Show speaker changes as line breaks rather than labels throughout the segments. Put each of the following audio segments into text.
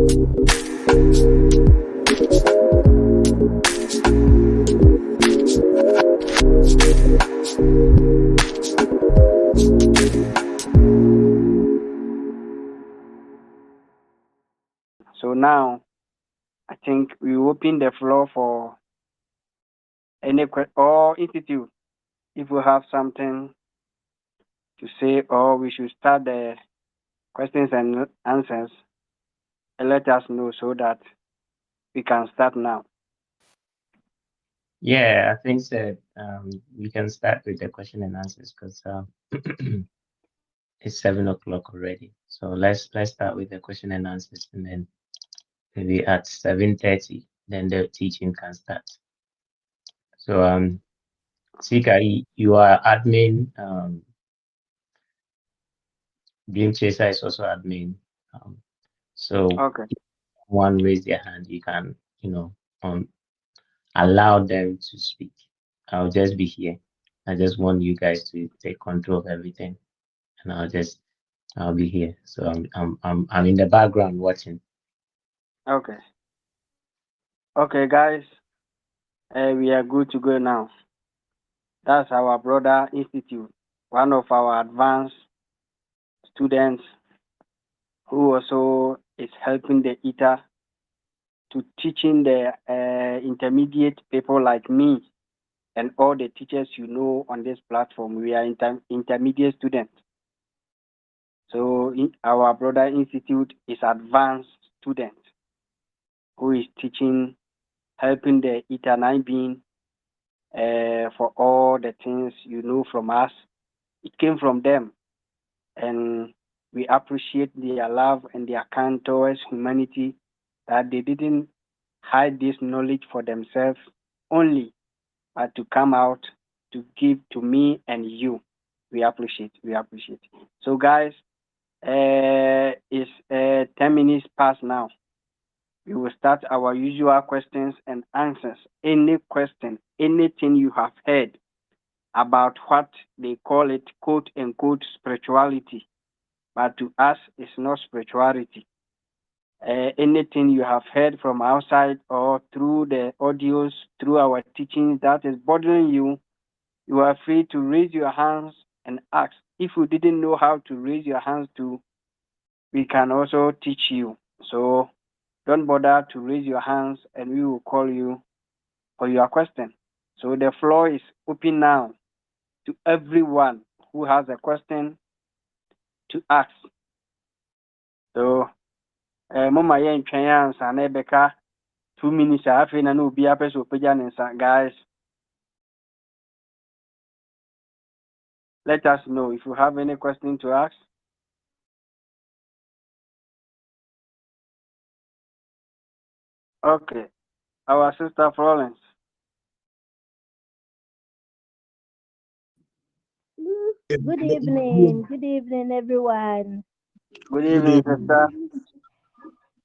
So now, I think we open the floor for any or institute if we have something to say, or we should start the questions and answers. And let us know so that we can start now.
Yeah, I think that we can start with the question and answers because it's 7 o'clock already. So let's start with the question and answers, and then maybe at 7:30, then the teaching can start. So Sika, you are admin. Dream Chaser is also admin. Um, so
Okay.
if one raise their hand, you can um allow them to speak. I'll just be here. I just want you guys to take control of everything, and I'll be here. So I'm in the background watching.
Okay. Okay, guys. We are good to go now. That's our brother institute, one of our advanced students who also is helping the ETA to teaching the intermediate people like me and all the teachers on this platform. We are intermediate students. So our brother institute is advanced student who is teaching, helping the ETA 9 being for all the things from us. It came from them, and we appreciate their love and their kind towards humanity, that they didn't hide this knowledge for themselves only, but to come out to give to me and you. We appreciate. We appreciate. So, guys, it's 10 minutes past now. We will start our usual questions and answers. Any question, anything you have heard about what they call it, quote unquote, spirituality, but to us, it's not spirituality. Anything you have heard from outside or through the audios, through our teachings that is bothering you, you are free to raise your hands and ask. If you didn't know how to raise your hands to, we can also teach you. So don't bother to raise your hands and we will call you for your question. So the floor is open now to everyone who has a question to ask. So, Mama Yen Chayans and Ebeka, 2 minutes. I have in an Ubia Peso guys. Let us know if you have any question to ask. Okay, our sister Florence.
Good evening. Good evening, everyone.
Good evening, sister.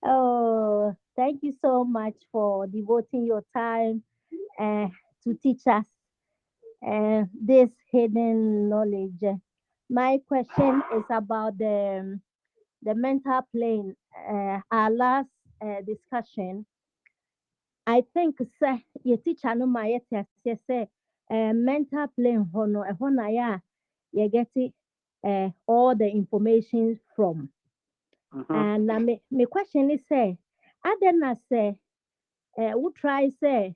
Oh, thank you so much for devoting your time uh, to teach us this hidden knowledge. My question is about the mental plane. Our last discussion, I think, say, your teacher no my say mental plane hono ehona ya you get it, all the information from.
Mm-hmm.
And my question is say, other than say, we try say,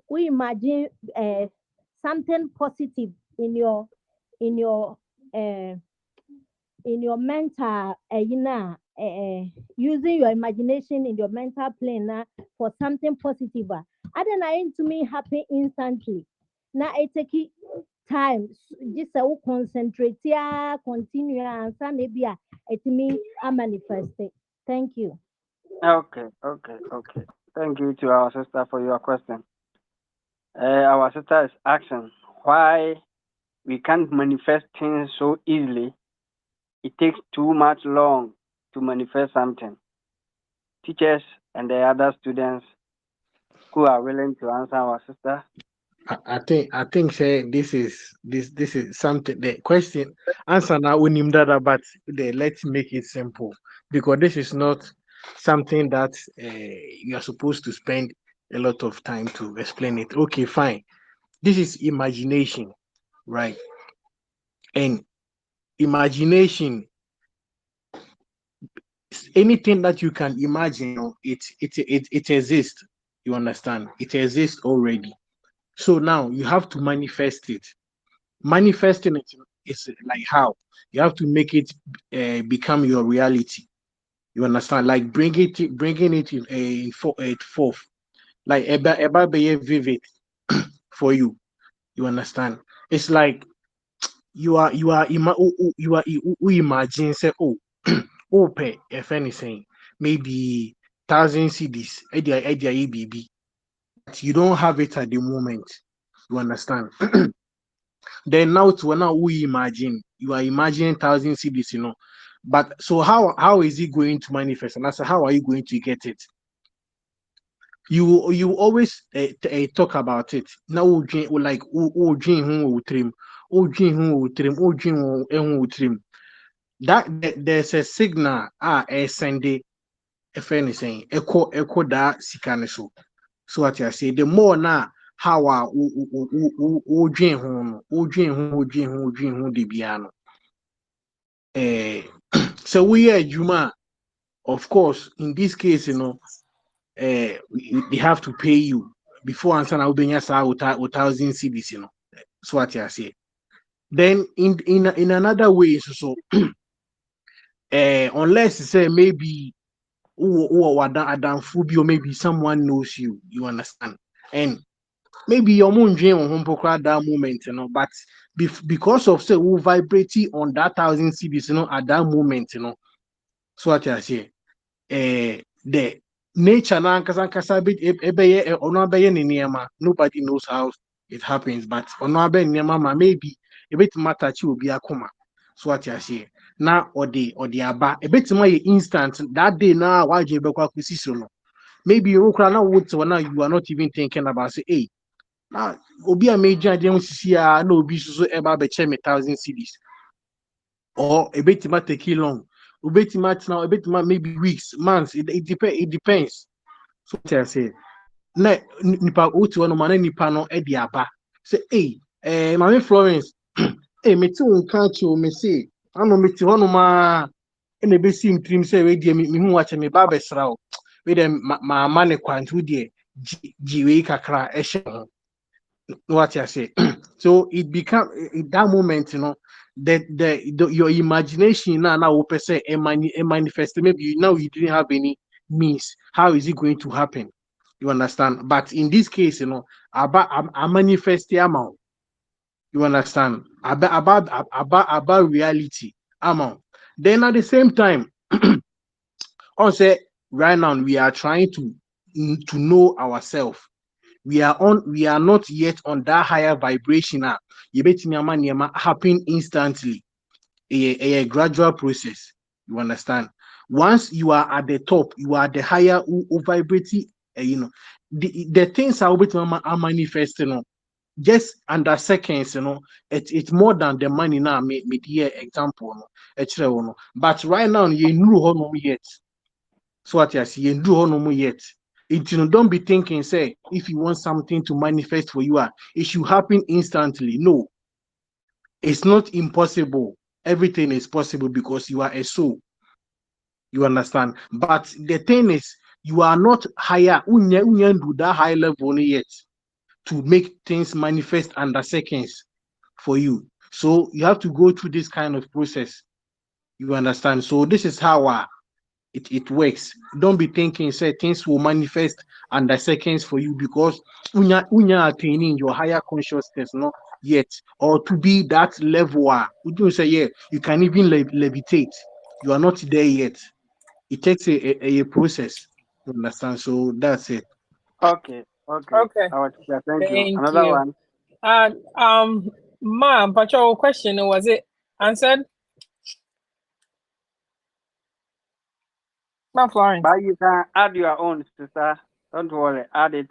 we imagine something positive in in your uh, mental, using your imagination in your mental plane for something positive. Other than to me happen instantly. Now it take time just concentrate continue and maybe it mean I manifest it. Thank you.
Okay, okay, okay. Thank you to our sister for your question. Our sister is asking why we can't manifest things so easily. It takes too much long to manifest something. Teachers and the other students who are willing to answer our sister.
I think say this is something the question answer now unim data, but let's make it simple because this is not something that you are supposed to spend a lot of time to explain it. Okay, fine. This is imagination, right? And imagination, anything that you can imagine, it exists. You understand? It exists already. So now you have to manifest it. Manifesting it is like how you have to make it become your reality. You understand? Like bringing it in forth, like eba be vivid for you. You understand? It's like you imagine say, oh, oh pay if anything maybe 1,000 CDs idea EBB, but you don't have it at the moment. You understand? Then now to now we imagine you are imagining 1,000 CDs, But so how is it going to manifest? And I said, how are you going to get it? You always talk about it. Now like dream who trim, dream who trim, dream who trim. That there's a signal a send it if anything echo that sikane so what I say the more now how dream who the piano so we are Juma, of course in this case they have to pay you before answer now being 1,000 CDs, so what I say. Then in another way so unless say maybe or maybe someone knows you, you understand, and maybe your moon dream on home that moment, but because of say who vibrating on that 1,000 CDs, at that moment, so what I say, the nature na nkasa bit ebeye ono abeye ne niema, nobody knows how it happens, but ono abeye niema ma maybe a bit matter chi obi akoma, so what I say. Na or the aba a bit my instant that day now why you be kwa kwisi no, maybe you kra na what now you are not even thinking about say hey na obi a major dey sisi a na obi so eba be che me 1,000 CDs, or a bit ma take long, a bit now a bit maybe weeks, months, it depends. So what I say, na nipa uti wano mana nipa no e di aba say hey mami Florence hey me ti unka chi o me say ano me ti hono ma e na be sim trim say we die me hu wache me ba be sra o we dem ma ne kwantu die ji we kakra e hye ho, what I say. So it become in that moment, that your imagination now will say a manifest. Maybe now you didn't have any means. How is it going to happen? You understand? But in this case, about a manifest amount. You understand? About reality amount. Then at the same time, also right now we are trying to know ourselves. We are not yet on that higher vibration. You bet me happen instantly. A gradual process. You understand? Once you are at the top, you are the higher vibrating. The things are manifesting. Just under seconds, it's more than the money now. Me here example, but right now you know yet. So what I see, you do no more yet. Don't be thinking, say, if you want something to manifest for you, it should happen instantly. No, it's not impossible. Everything is possible because you are a soul. You understand? But the thing is, you are not higher, do that high level yet to make things manifest under seconds for you. So you have to go through this kind of process. You understand? So this is how it works. Don't be thinking say things will manifest under seconds for you because unya attaining your higher consciousness not yet, or to be that level would you say yeah you can even levitate. You are not there yet. It takes a process. You understand? So that's it.
Okay, okay.
Okay.
Our teacher, thank you.
Thank
Another
you.
one.
And ma'am, but your question was it answered? Ma'am Florence.
But you can add your own, sister. Don't worry, add it.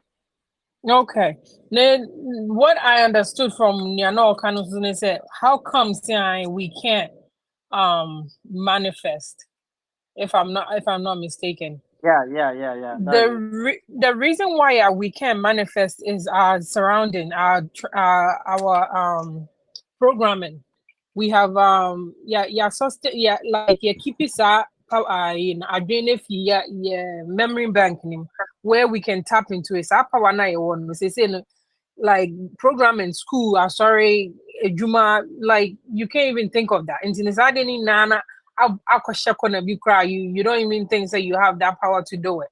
Okay. Then what I understood from Nyano Kanuzune said, how come we can't manifest if I'm not mistaken?
Yeah. That's it.
The reason why we can manifest is our surrounding, our programming. We have like keep it in our yeah memory bank where we can tap into it. Our power na one say no, like program in school. Sorry, Juma, like you can't even think of that. And in any nana, you don't even think that you have that power to do it.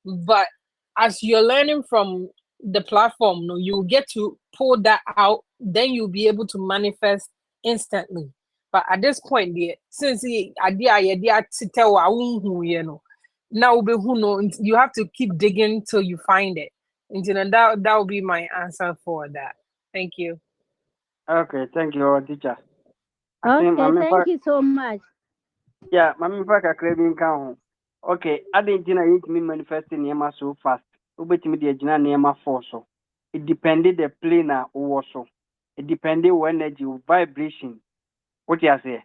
But as you're learning from the platform, no, you get to pull that out, then you'll be able to manifest instantly. But at this point, there, since the idea to tell you know, now who know you have to keep digging till you find it. And you know, that will be my answer for that. Thank you.
Okay, thank you, our teacher. I think
Okay,
Mami
thank you so much.
yeah, Mami kakra bi nka ho. Okay, ade ntina yintimi manifest nneɛma so fast. Wobetimi de agyina nneɛma for so. It depended the plane a wowɔ so. It depended wo energy, wo vibration. What you say?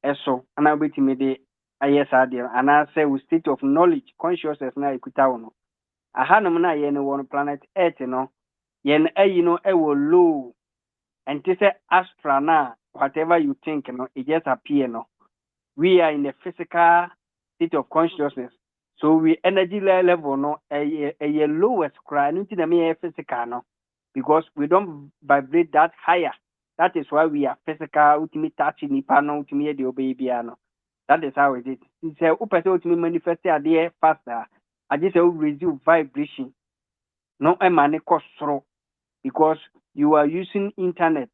Eso, ana wobetimi de ayɛ saa deɛ. Anaasɛ wo state of knowledge, consciousness na ekuta wo no. Ahanom na yɛn wɔ no planet Earth no, yɛn ayi no ɛwɔ low. And to say astra na whatever you think, it just appear no. We are in a physical state of consciousness. So we energy level no a lowest cry into the physical no because we don't vibrate that higher. That is why we are physical ultimate touching nipa no ultimate the baby no. That is how it is. It's a upper ultimate manifest idea faster. I just reduce vibration. No emane kosro because you are using internet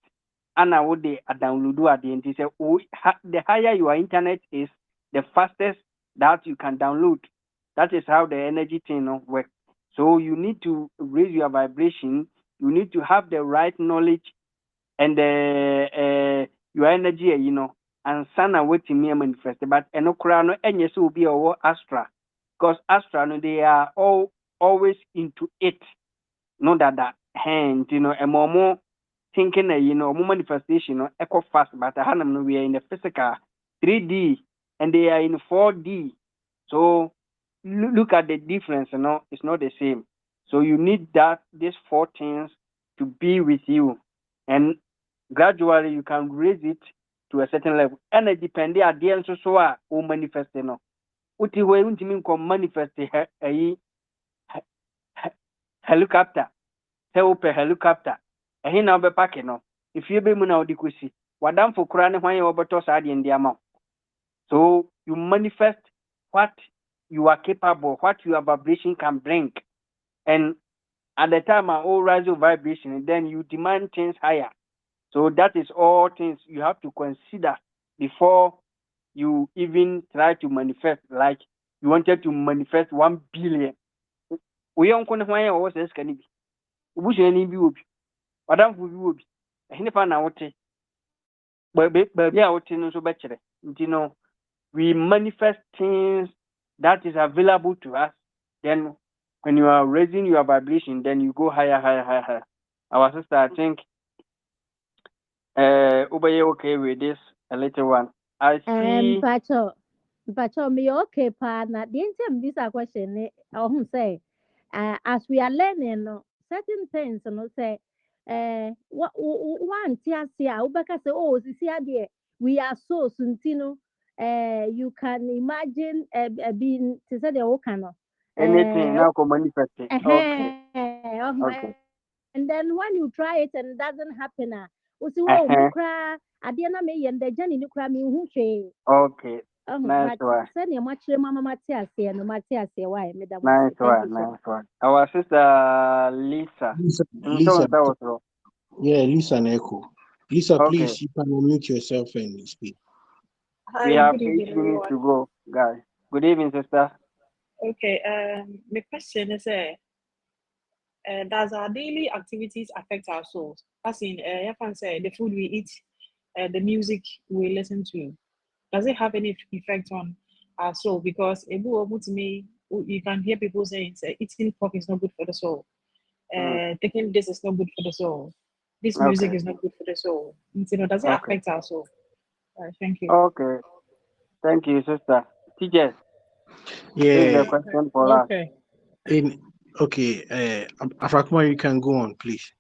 and I would download at the end. Say, the higher your internet is, the fastest that you can download. That is how the energy thing works. So you need to raise your vibration. You need to have the right knowledge and your energy, and sana waiting me manifest. But enokrano and yes will be our astra because astra no, they are all always into it. No that hand, a more thinking more manifestation echo fast, but no, we are in the physical 3D and they are in 4D. So look at the difference, it's not the same. So you need that these four things to be with you, and gradually you can raise it to a certain level. And it depends at the end so manifest uti we untimi ko manifest helicopter. Sɛ wopɛ helicopter ɛhe na wobɛpake no efie bɛ mu na wode kɔsi wadamfo koraa ne hwan yɛ wɔbɛtɔ saa deɛ ndi ama wo. So you manifest what you are capable, what your vibration can bring, and at the time all rise your vibration, then you demand things higher. So that is all things you have to consider before you even try to manifest. Like you wanted to manifest 1 billion. We yɔnko ne hwan yɛ wɔwɔ sɛ sika no bi wobusuani bi wɔ bi wadamfo bi wɔ bi ɛhe fa na wote baabi a wote no nso bɛkyerɛ nti no we manifest things that is available to us. Then when you are raising your vibration, then you go higher. Our sister, I think Ubaye okay with this a little one. I see
Mpacho, me okay, partner. The answer this a question. Say, as we are learning, certain things, say, what one tia ubaka say, oh, see there, we are so suntino. You can imagine being to say the okano.
anything now come manifesting. Okay. Okay.
And then when you try it and it doesn't happen, usi wo
Uh-huh.
mukra ade na me yende jani ni kra me hu hwe.
Okay. Nice
But
one.
send your much mama mate ase no mate ase why me da
Nice
thank you
one.
so
Nice one. Our sister Lisa.
Lisa,
That was wrong.
yeah, Lisa and Echo. Lisa,
Okay.
please, you can unmute yourself and speak.
We
Hi,
have
good
8
evening,
minutes to
everyone.
go, guys. Good evening, sister.
Okay, my question is, does our daily activities affect our souls? As in, you can say the food we eat, the music we listen to, does it have any effect on our soul? Because to me, you can hear people saying, say, eating pork is not good for the soul. Taking this is not good for the soul. This music
Okay.
is not good for the soul. Does it
Okay.
affect our soul? Thank you.
Okay. Thank you, sister. Teachers. This is
Yeah.
the question for us.
Okay,
In okay, Afrakuma, you can go on, please.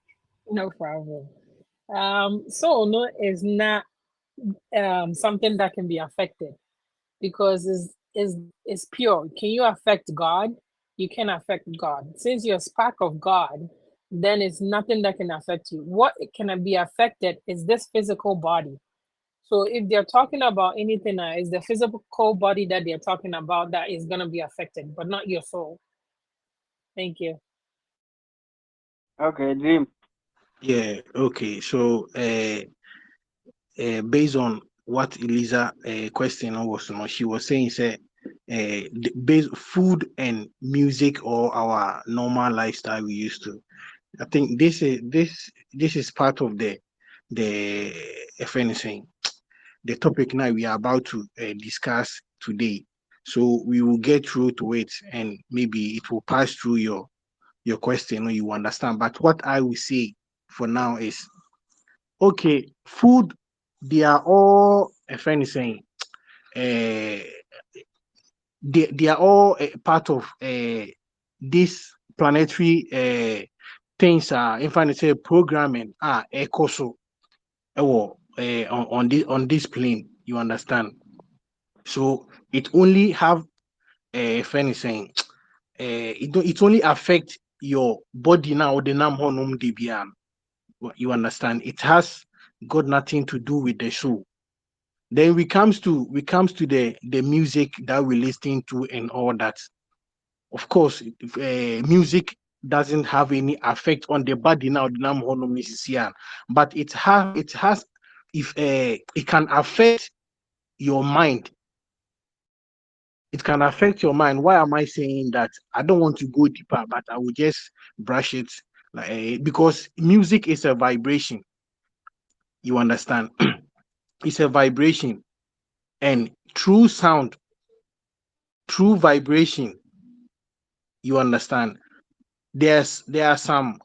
no problem. So no is not something that can be affected because is pure. Can you affect God? You can affect God. Since you're a spark of God, then it's nothing that can affect you. What can be affected is this physical body. So if they're talking about anything, it's the physical body that they're talking about that is gonna be affected, but not your soul. Thank you.
Okay, Dream.
Yeah, okay. So based on what Eliza question was, she was saying, say, base food and music or our normal lifestyle we used to. I think this is part of the if anything, the topic now we are about to discuss today. So we will get through to it, and maybe it will pass through your question or you understand. But what I will say for now is okay, food, they are all, if anything, uh, they are all part of this planetary things, if I say programming, echo on this plane, you understand? So it only have, if anything, it only affect your body now, the nam honum DBN. You understand? It has got nothing to do with the soul. Then we comes to the music that we listen to and all that. Of course, music doesn't have any effect on the body now. The nam honum musician, but it has if it can affect your mind. It can affect your mind. Why am I saying that? I don't want to go deeper, but I will just brush it, because music is a vibration. You understand? It's a vibration, and through sound, through vibration, you understand. There's there are some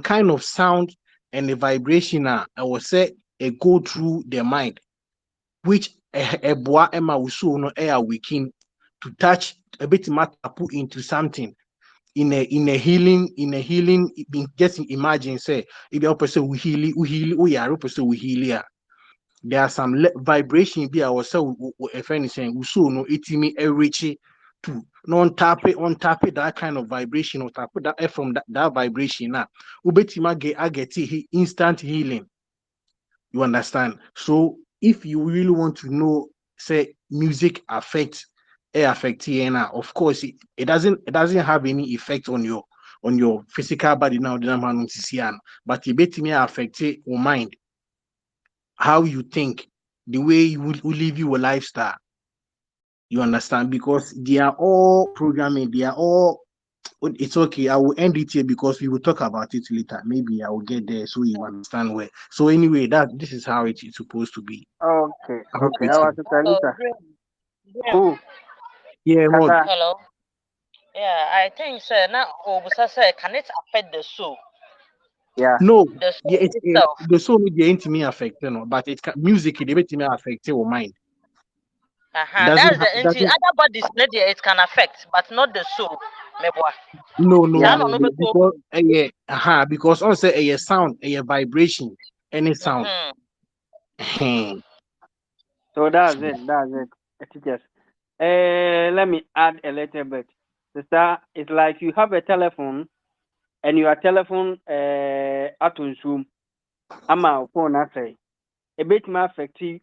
kind of sound and the vibration. I will say it go through the mind, which a boa emma will no air weaking to touch a bit matter put into something in a healing just imagine say if the person we are person we heal here. There are some vibration be ourselves if anything we so no itimi reach to non tap it that kind of vibration or tap that from that vibration now ubetima get instant healing. You understand? So if you really want to know, say music affects affect now, of course it doesn't have any effect on your physical body now, the man but it may affect your mind, how you think, the way you live your lifestyle. You understand? Because they are all programming, they are all it's okay. I will end it here because we will talk about it later. Maybe I will get there so you understand where. So anyway, that this is how it is supposed to be.
Okay,
I hope
okay.
it's
Our
clear.
sister
So,
Lisa.
Graham,
Who?
Yeah, Rod.
Kata.
hello. Yeah, I think so. Now, Obusa said, can it affect the soul?
Yeah.
No,
The
yeah,
soul itself.
the soul media ain't me affect, but it can, music it me affect your mind. It doesn't
That's the
it
anti
doesn't
other bodies it can affect, but not the soul. Meboa.
Yeah.
because yeah, because also a sound, a vibration, any sound.
Mm-hmm.
So that's
So,
it. That's it. Teachers. Let me add a little bit. Sister, it's like you have a telephone and your telephone at zoom. I'm a phone I say. A bit more affected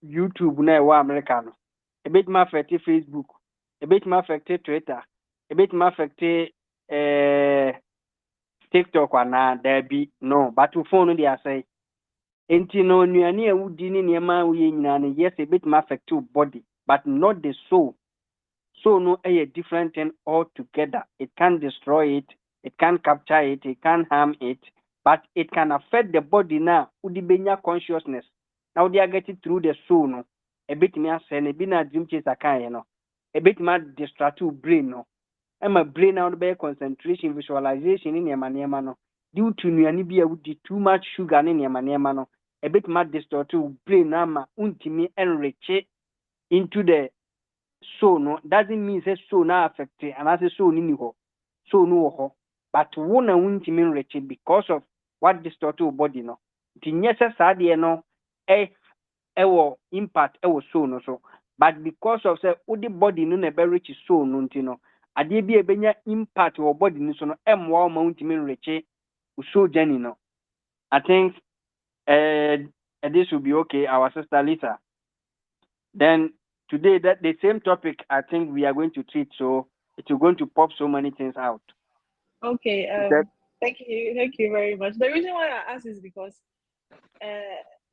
YouTube na ɛwɔ America no. A bit more affected Facebook. A bit more affected Twitter. A bit more affected TikTok anaa daabi no. But to phone no dey asɛe. Nti no nnuane a wodi ne nneɛma a woyɛ nyinaa no yes ebɛtumi affect your body but not the soul. Soul no ɛyɛ different thing altogether. It can destroy it, it can capture it, it can harm it, but it can affect the body now. Wode benya consciousness. Now they are getting through the soul no. Ebɛtumi asɛe no ebi na dream chaser kaeɛ no. Ebɛtumi distract your brain no. Ɛma brain na wode bɛyɛ concentration, visualization ne nneɛma nneɛma no. Due to nnuane bi a wodi too much sugar ne nneɛma nneɛma no. A bit more distort to brain ama untimi enrich into the so no doesn't mean say so na affect and as so ni ho so no ho but wo na wuntimi nreche because of what distort your body no nti nye se saa de no ewo impact ewo so no so but because of say wo the body no na be rich so no nti no ade bi ebenya impact your body no so no emwa ma wuntimi nreche so journey no I think this will be okay our sister Lisa then today that the same topic I think we are going to treat so it's going to pop so many things out.
Okay.
That
Thank you very much. The reason why I ask is because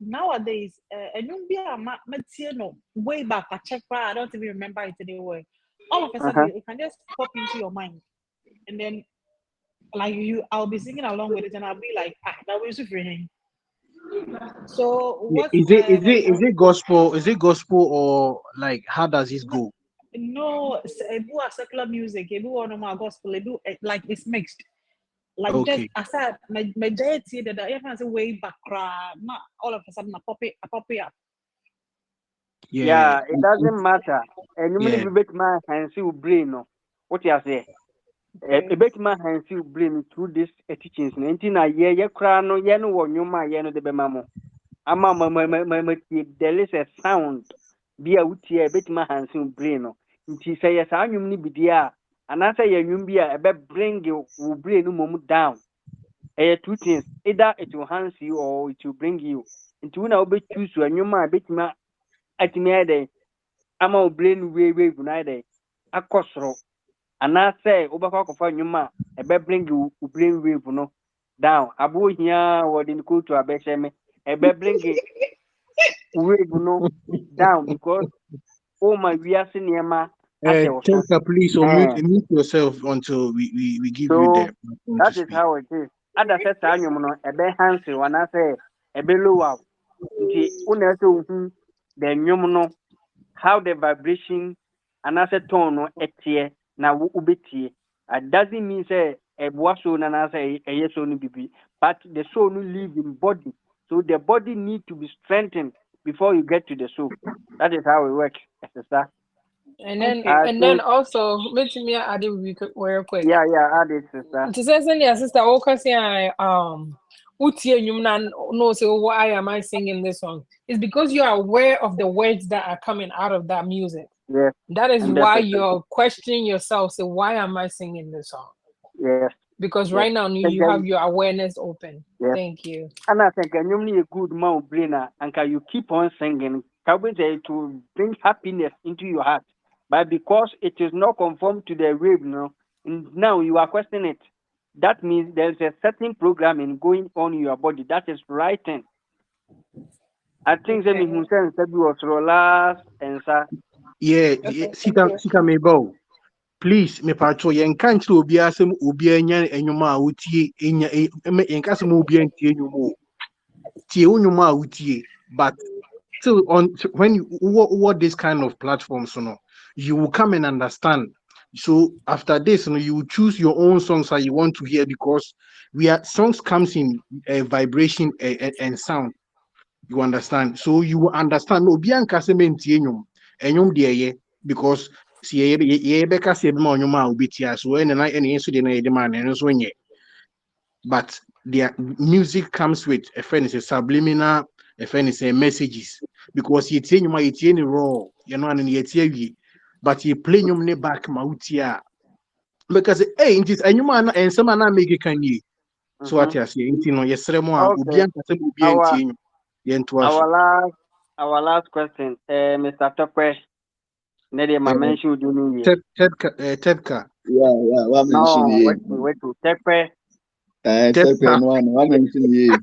nowadays, and you be a no way back. I check. I don't even remember it anyway. All of a sudden, it can just pop into your mind, and then like I'll be singing along with it, and I'll be like, that was free. So what?
Is it gospel? Is it gospel or like how does this go?
No, it was secular music. It was normal gospel. It do like it's mixed. Like just
Okay.
I said, my deity that everyone say way back, not all of a sudden I pop it up.
Yeah.
it doesn't matter. And you
Yeah.
mean bit my hands you brain no. What you say? A
Okay.
bit my hands you brain through this teachings. 19 a year ye cry no ye no one you ma ye no de be mamo. Ama there is a sound be a wuti a bit my hands you brain no. Nti say yes anyum ni bidia and I say you be a be bring you brain no mom down. Two things either it will enhance you or it will bring you into when I will choose you and you might bet me at me day I'm a brain wave neither a costro and I say over for you ma a be bring you brain wave no down a boy here or in cool to a me a be bring it wave no down because oh my we are senior ma at your son.
Chelka, please mute yourself until we give you
So
the platform to
that is
speak.
how it is. Other says I no a be handsy when I say a be low nti una sɛ ohu the nnwom no how the vibration anaasɛ tone no ɛteɛ na wobɛtie it doesn't mean sɛ ɛboa soul no anaasɛ ɛyɛ soul no bibi but the soul no live in body so the body need to be strengthened before you get to the soul that is how it works sister.
Okay.
And then
So
also let me add it real quick.
yeah add it sister.
To say your sister okay utie nnwom na no say why am I singing this song? It's because you are aware of the words that are coming out of that music.
Yes,
That is why
100%.
you're questioning yourself. Say, why am I singing this song?
Yes,
Because
yes.
right now you have your awareness open.
Yes.
Thank you.
And I think you need a good man brain and can you keep on singing, it will bring happiness into your heart. But because it is not conformed to the wave now, now you are questioning it. That means there's a certain programming going on in your body that is right thing. I think the
Okay.
Hussein said was last and sir.
Yeah,
Okay. Thank you.
sika me bow. Please, me patro yen can't obi asem obi enya enyuma a utie enya yen kasem obi entie enyuma tie unyuma a utie but still on when you what this kind of platforms you know you will come and understand so after this you know you will choose your own songs that you want to hear because we are songs comes in vibration and sound you understand so you will understand no bi anka se mentie enyum de ye because si ye be ka se be ma enyum a obetia so na so de na ye de ma na so nye but their music comes with a friend is a subliminal a friend is a messages because you tell you raw you know and you tell you but you play you ne back mautia because hey it is and man and some na make can you so what
Mm-hmm.
you say you know yesre mo a obi
Okay.
an kasem obi
Our
antie yen to aso
our last question, Mr. Tokwe, Nede ma mention do me here.
tedka
What mention
No,
ye?
wait to Tokwe.
Except
tedka
no one. What mention ye?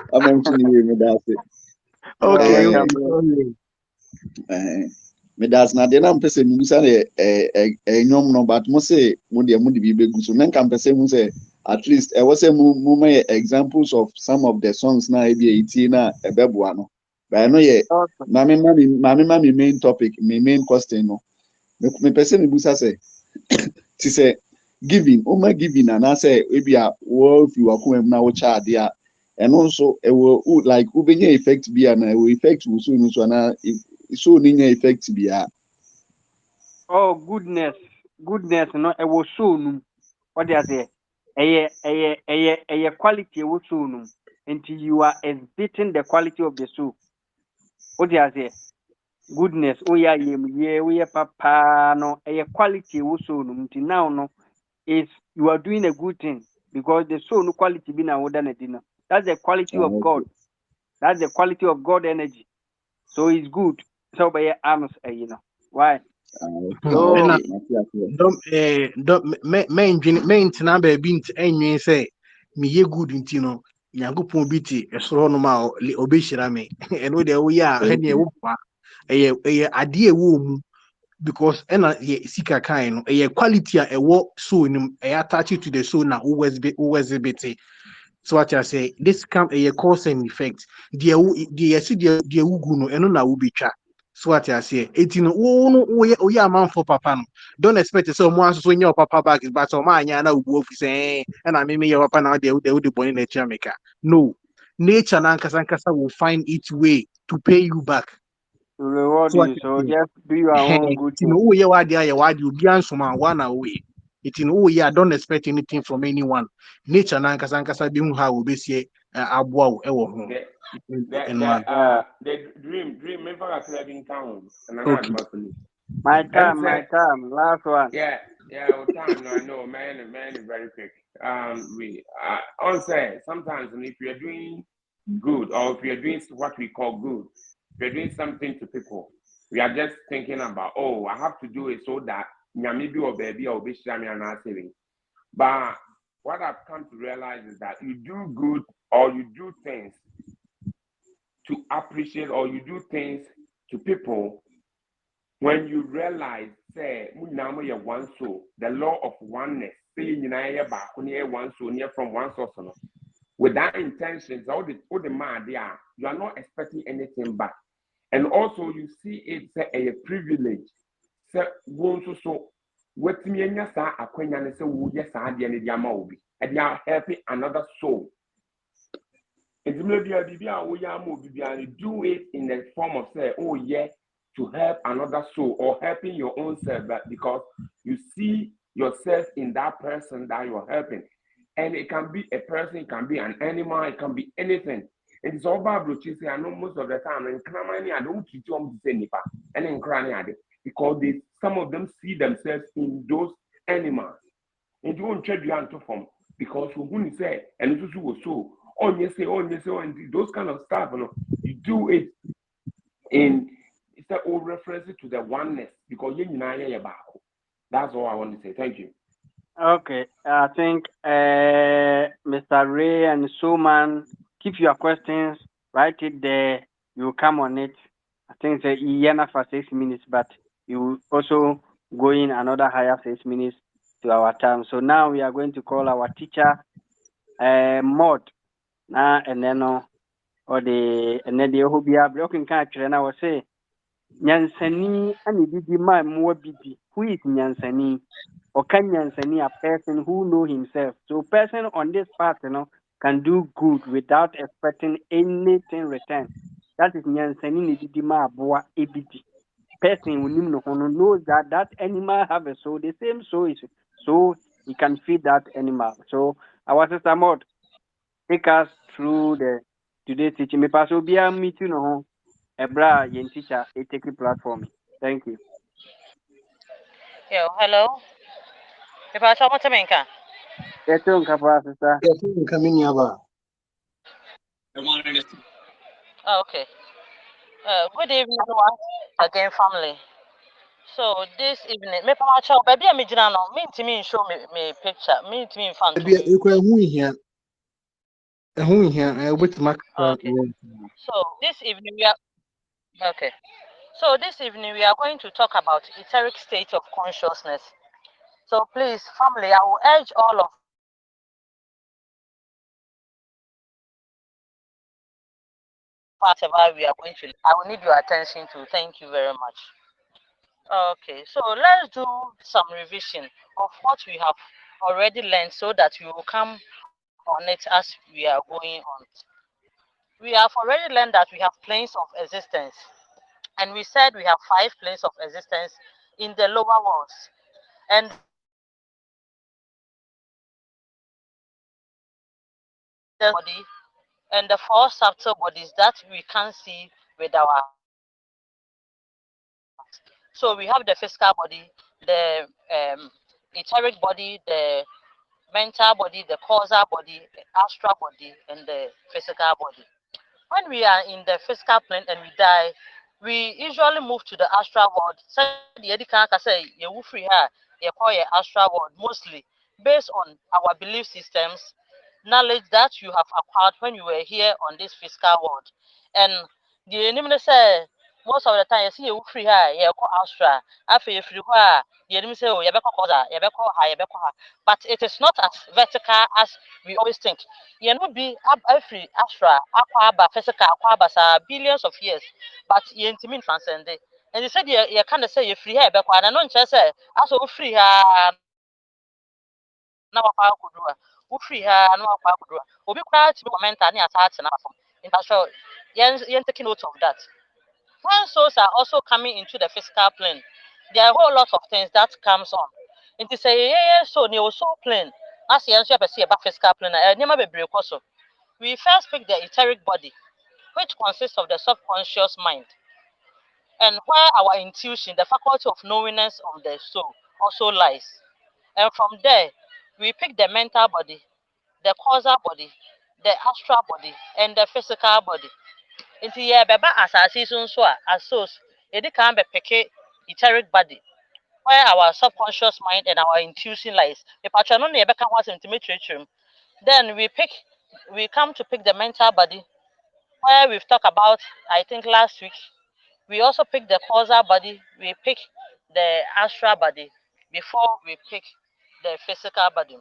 What mention ye? Me that's it.
You are
okay
Eh,
welcome, bro.
Me that's na de na mpese mu sa nyom no but mo say mo de bi begu so na nka mpese mu say at least I was say mo may examples of some of the songs na e bi eti na ebeboa no. But I know ye
Awesome.
my main topic, my main question no. Me pese me busa say ti say giving oma giving and I say maybe a wo if you are come na wo cha ade a eno nso e wo like ubenya effect bi na e wo effect wo so no so na so ni nya effect bi a
Oh, goodness no ɛwɔ soul no mu. What you say? A quality ɛwɔ soul no mu. Until you are exhibiting the quality of the soul. What you say? Goodness, oh yeah, yeah, oh yeah, papa, no, a quality ɛwɔ soul no mu. Until now, no, is you are doing a good thing because the soul no quality be now than a dinner. That's the quality
Ah,
of God.
okay.
That's the quality of God energy. So it's good. So by your arms, you know. Why?
Ah, okay. Ah,
So
ɛna
okay. Mate ase.
mɛntena baabi nti ɛnwen sɛ meyɛ good nti no nyankopɔn bi te ɛsoro hɔnom a ɔbɛhyira me ɛno deɛ woyɛ a ɛneɛ
Okay.
woboa ɛyɛ adeɛ ɛwɔ mu because ɛna yɛ sika kae no ɛyɛ quality a ɛwɔ soul no mu ɛyɛ attached to the soul na wowɔ exhibit. So what I say, this come a cause and effect. The see the ugu no eno na ubicha. So what I say, it no no we are man for papa no. Don't expect to say more so your papa back is but so my na ugu say and I mean your papa now they would born in a Jamaica. No. Nature na nkasa will find its way to pay you back.
to reward
So what
you.
I
So
say,
just do your own good
you know,
thing.
oh, yeah, what they are, what you be answer one away. It in oh yeah, don't expect anything from anyone. Nature na nkasa bi hu ha obesie aboa wo ɛwɔ ho.
The
Ɛno ara.
Yeah.
the dream me for a club in town and
Okay.
another for
My
and
my
say
time. Last one.
yeah well, time no I know man is very quick we on say sometimes if you're doing good or if you're doing what we call good if you're doing something to people we are just thinking about oh I have to do it so that nyame bi or baby or be shami and saving but what I've come to realize is that you do good or you do things to appreciate or you do things to people when you realize say you one soul the law of oneness say you one soul near from one source no. With that intention all the man there you are not expecting anything back and also you see it say a privilege say one so what me nya sa akwanya ne say wo ye sa de ne dia ma obi e dia helping another soul. And maybe do it in the form of say, oh yeah, to help another soul or helping your own self, but because you see yourself in that person that you're helping. And it can be a person, it can be an animal, it can be anything. And it's all about say I know most of the time and I don't keep to say nipa and in crying because some of them see themselves in those animals. And you won't trade you to form because who say and it was so and those kind of stuff, you do it in it's a all reference to the oneness because you know that's all I want to say. Thank you.
Okay. I think Mr. Ray and Suman, keep your questions. Write it there. You come on it. I think it's enough for 6 minutes, but you also go in another higher 6 minutes to our time. So now we are going to call our teacher, Mod. And then or the and then the Hobia broken catcher and I will say Nyansani and didi ma more bibi. Who is Nyansani? Or can Nyansani a person who know himself? So person on this path, can do good without expecting anything return. That is Nyansani ni didi ma aboa ebidi. Person who knows that that animal have a soul. The same soul is so he can feed that animal. So our sister Maud, take us through the today's teaching. Me pass will be a meeting no Ebra yen teacher a take the platform. Thank you.
Yo, hello. If I talk to Minka.
Eto nkapa sister.
Yes, nka me nuaba.
Oh, okay. Good evening once again, family. So this evening, me pama chow baby me jina no me ntimi show me picture. Me ntimi fan to
Ebi
me.
ekwa ehu hia obetuma ka.
Okay. So this evening we are okay. So this evening we are going to talk about etheric state of consciousness. So please, family, I will urge all of us to whatever we are going to. I will need your attention to. Thank you very much. Okay, so let's do some revision of what we have already learned so that we will come on it as we are going on. We have already learned that we have planes of existence, and we said we have 5 planes of existence in the lower worlds. And the body and the four subtle bodies that we can't see with our eyes. So we have the physical body, the etheric body, the mental body, the causal body, the astral body, and the physical body. When we are in the physical plane and we die, we usually move to the astral world. Said the Eddie can say, you will free her, you call your astral world mostly based on our belief systems, knowledge that you have acquired when you were here on this physical world. And the enemy say, most of the time you see you free her, you call astral. After you free her, the enemy say, oh, you better call her, you better call her, you better call her. But it is not as vertical as we always think. You know, be every Astra, Aquaba, physical, Aquabas are billions of years, but you intimate transcend it. And you said you kind of say you're free here, but I don't just say, as so free here, now I could do it. Free here, no, I could do it. Will be quiet to comment and attacks and in fact, you're taking note of that. When souls are also coming into the physical plane, there are a whole lot of things that comes on. And to say, yeah, so new soul plane, as the answer see about physical plane, never be break also. We first pick the etheric body, which consists of the subconscious mind, and where our intuition, the faculty of knowingness of the soul, also lies. And from there, we pick the mental body, the causal body, the astral body, and the physical body. Nti yɛbɛba asase so nso a as souls, yɛde kan bɛpeke etheric body, where our subconscious mind and our intuition lies. Mepatwa no na yɛbɛka ho asɛm nti metwerɛtwerɛ mu. Then we come to pick the mental body, where we've talked about, I think last week. We also pick the causal body, we pick the astral body before we pick the physical body.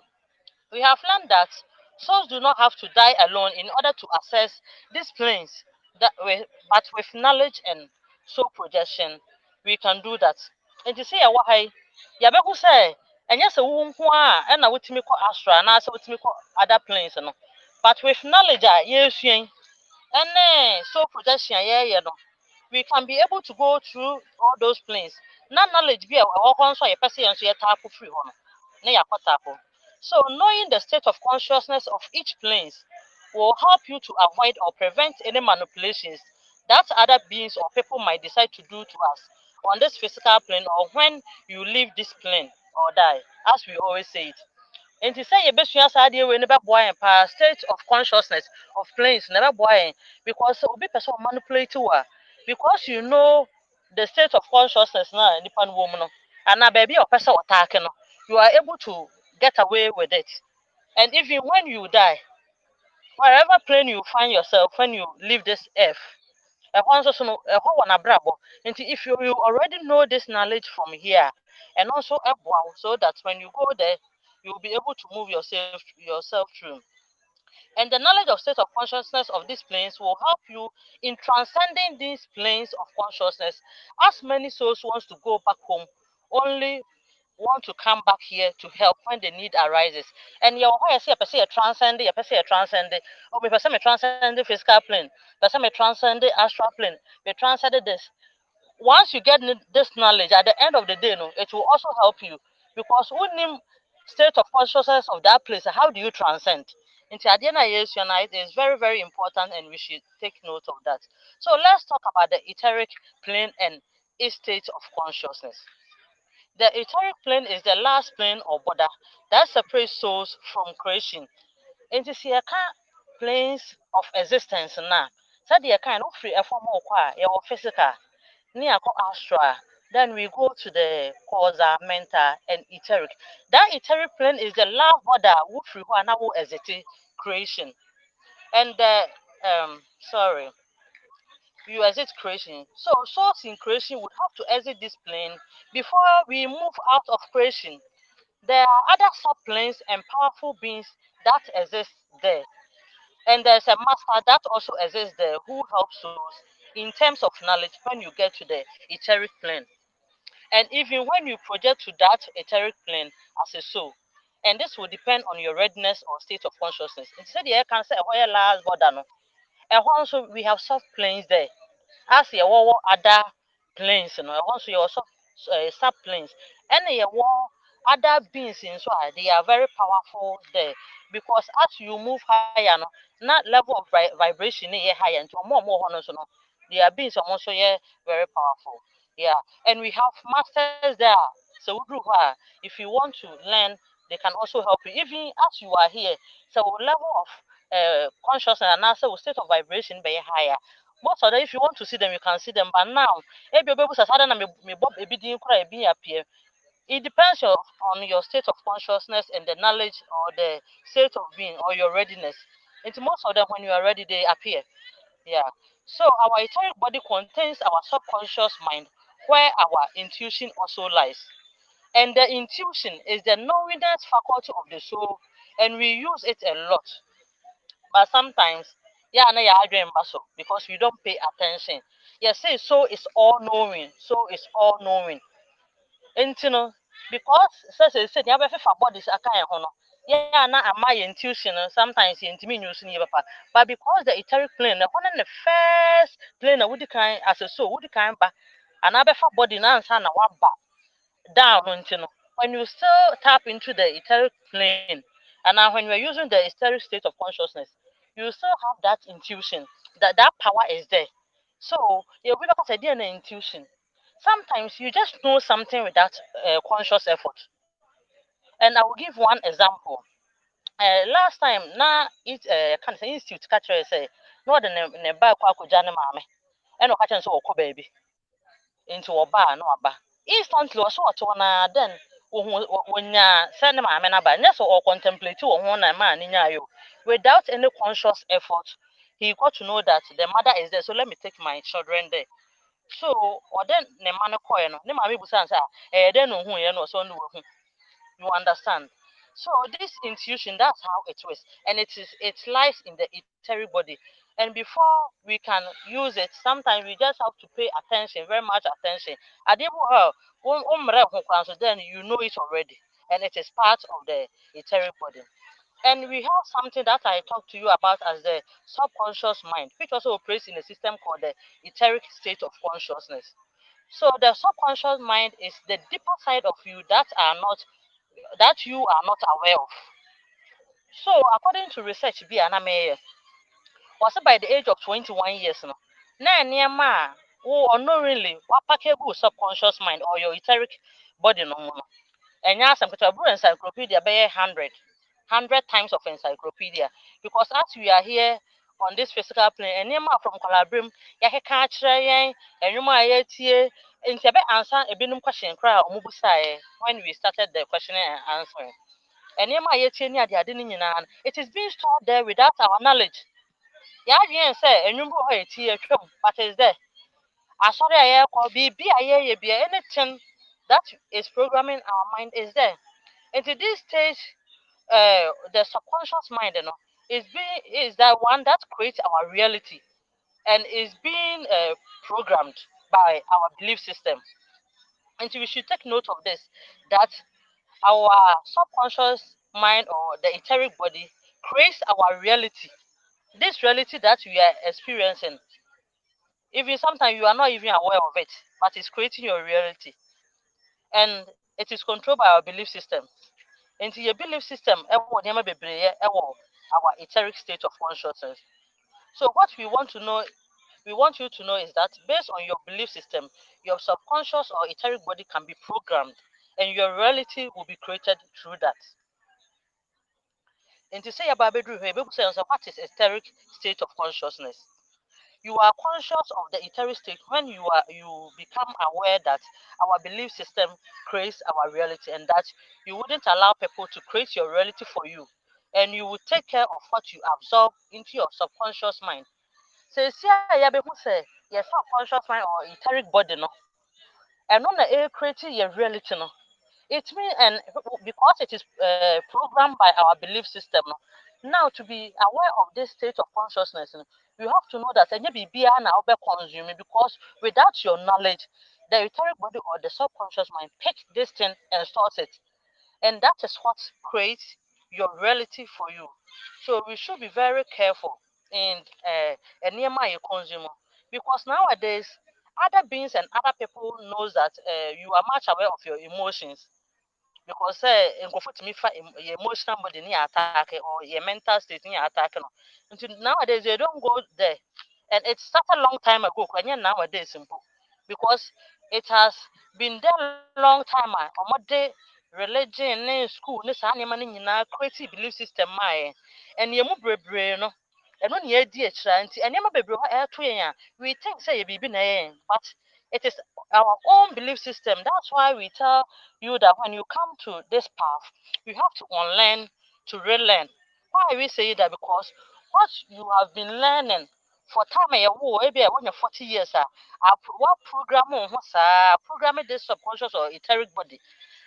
We have learned that souls do not have to die alone in order to access these planes, but with knowledge and soul projection, we can do that. And to say, why, Yabeku say, and yes, a woman, and I would me call astral, and I said, me call other planes, but with knowledge, yes, and soul projection, yeah, we can be able to go through all those planes. Not knowledge be a so a person and so a tap free one. So knowing the state of consciousness of each planes will help you to avoid or prevent any manipulations that other beings or people might decide to do to us on this physical plane or when you leave this plane or die, as we always say it. And to say yɛbɛsua saa adeɛ wei no bɛboa yɛn paa state of consciousness of planes na bɛboa yɛn because obi pɛ sɛ ɔmanipulate wo a because you know the state of consciousness na nipa no wɔ mu no anaa baabi a ɔpɛ sɛ ɔtaake no you are able to get away with it. And even when you die, wherever plane you find yourself when you leave this earth, ɛhɔ nso so no ɛhɔ wɔ n'abrabɔ nti if you already know this knowledge from here and also ɛboa wo so that when you go there you will be able to move yourself through. And the knowledge of state of consciousness of these planes will help you in transcending these planes of consciousness. As many souls wants to go back home, only want to come back here to help when the need arises. And your why I say a transcend, a transcend, or me person me transcend the physical plane, person me transcend the astral plane, me transcend this. Once you get this knowledge at the end of the day, no, it will also help you because who name state of consciousness of that place, how do you transcend? Into Adiana it is very, very important and we should take note of that. So let's talk about the etheric plane and its state of consciousness. The etheric plane is the last plane or border that separates souls from creation. It is here planes of existence now. So the kind of free a form of your physical near astral. Then we go to the causal, mental, and etheric. That etheric plane is the last border which we now exit creation. And the sorry, you exit creation. So souls in creation would have to exit this plane before we move out of creation. There are other subplanes and powerful beings that exist there. And there's a master that also exists there who helps souls in terms of knowledge when you get to the etheric plane. And even when you project to that etheric plane as a soul, and this will depend on your readiness or state of consciousness. Instead, the air can say, where last border no. And also we have soft planes there. As your other planes, you know, once you also subplanes. Any one other beings in so they are very powerful there because as you move higher, no, that level of vibration is higher, and more honors, no, they are beings also very powerful. Yeah, and we have masters there. So if you want to learn, they can also help you. Even as you are here, so level of consciousness and also state of vibration be higher. Most of them, if you want to see them, you can see them. But now, if you're able to appear, it depends on your state of consciousness and the knowledge or the state of being or your readiness. It's most of them when you are ready, they appear. Yeah. So our etheric body contains our subconscious mind, where our intuition also lies. And the intuition is the knowingness faculty of the soul, and we use it a lot. But sometimes, yeah, no, yeah, because we don't pay attention. Yeah, say so is all knowing. So is all knowing. And you know, because said you have a bodies a kind of yeah, now my intuition sometimes you intimate using your papa. But because the etheric plane, the one in the first plane would kind as a soul would kind back another body now and one back down you know. When you still tap into the etheric plane, and now when you're using the etheric state of consciousness, you still have that intuition, that power is there. So you will look at the intuition. Sometimes you just know something without conscious effort. And I will give one example. Last time, na it kind of institute catcher say, no, the back jana mame, and no catching so baby into a bar, no bar. Instantly, or so then when ya send my man about yes or contemplate to one man in you without any conscious effort, he got to know that the mother is there. So let me take my children there. So or then the man coin, no mammy was answer, then no who you know so no you understand. So this intuition, that's how it was, and it lies in the etheric body. And before we can use it, sometimes we just have to pay attention, very much attention. Then you know it already, and it is part of the etheric body. And we have something that I talked to you about as the subconscious mind, which also operates in a system called the etheric state of consciousness. So the subconscious mind is the deeper side of you that you are not aware of. So, according to research, was by the age of 21 years, no, na near who unknowingly what packable subconscious mind or your etheric body no more. And yes, I'm going to encyclopedia by 100 times of encyclopedia because as we are here on this physical plane, and near from Calabrim, ya catch and you might here. In Tebe answer a binum question cry or when we started the question and answering. And it is being stored there without our knowledge. Yeah, say, and you but is there. I saw the call be anything that is programming our mind is there. And to this stage, the subconscious mind, is the one that creates our reality and is being programmed by our belief system. And so we should take note of this that our subconscious mind or the etheric body creates our reality. This reality that we are experiencing, even sometimes you are not even aware of it, but it's creating your reality. And it is controlled by our belief system. Into your belief system, our etheric state of consciousness. So what we want you to know is that based on your belief system, your subconscious or etheric body can be programmed and your reality will be created through that. And to say about bedroom, what is etheric state of consciousness? You are conscious of the etheric state when you become aware that our belief system creates our reality and that you wouldn't allow people to create your reality for you. And you will take care of what you absorb into your subconscious mind. So see say your subconscious mind or etheric body no. And on the creating your reality no. It means, and because it is programmed by our belief system, no, now to be aware of this state of consciousness, no, you have to know that any be now be consuming because without your knowledge, the etheric body or the subconscious mind pick this thing and stores it, and that is what creates your reality for you. So we should be very careful in any you consume because nowadays other beings and other people knows that you are much aware of your emotions because your emotional body near attack or your mental state near attack. No. Until nowadays they don't go there, and it started a long time ago. Nowadays simple because it has been there long time. Religion, school, creative belief system, and you move no. And when you dear and never be we think say you be but it is our own belief system. That's why we tell you that when you come to this path, you have to unlearn to relearn. Why we say that? Because what you have been learning for time maybe when you're 40 years, what programming this subconscious or etheric body.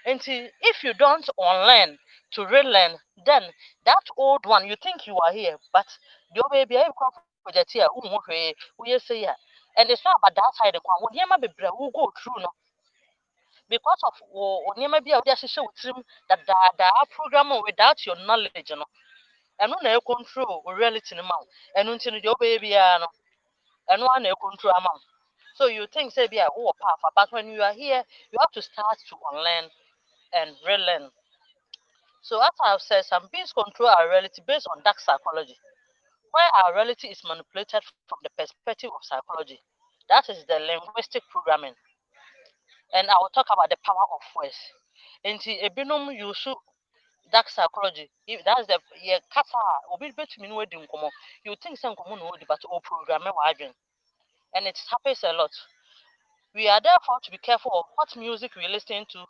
Until if you don't unlearn to relearn, then that old one you think you are here, but your baby project here, we say yeah. And it's not about that side of one. When you will go through no because of maybe that program without your knowledge, you know, and when you control reality amount, and until your baby, and one you control amount. So you think say be a powerful, but when you are here, you have to start to unlearn and relearn. So as I've said, some beings control our reality based on dark psychology, where our reality is manipulated from the perspective of psychology. That is the linguistic programming. And I will talk about the power of words. And a binom use dark psychology. If that's the kata obi betumi no wadi nkomo. You think some nkomo no wadi but o program wadwen. And it happens a lot. We are therefore to be careful of what music we listen to.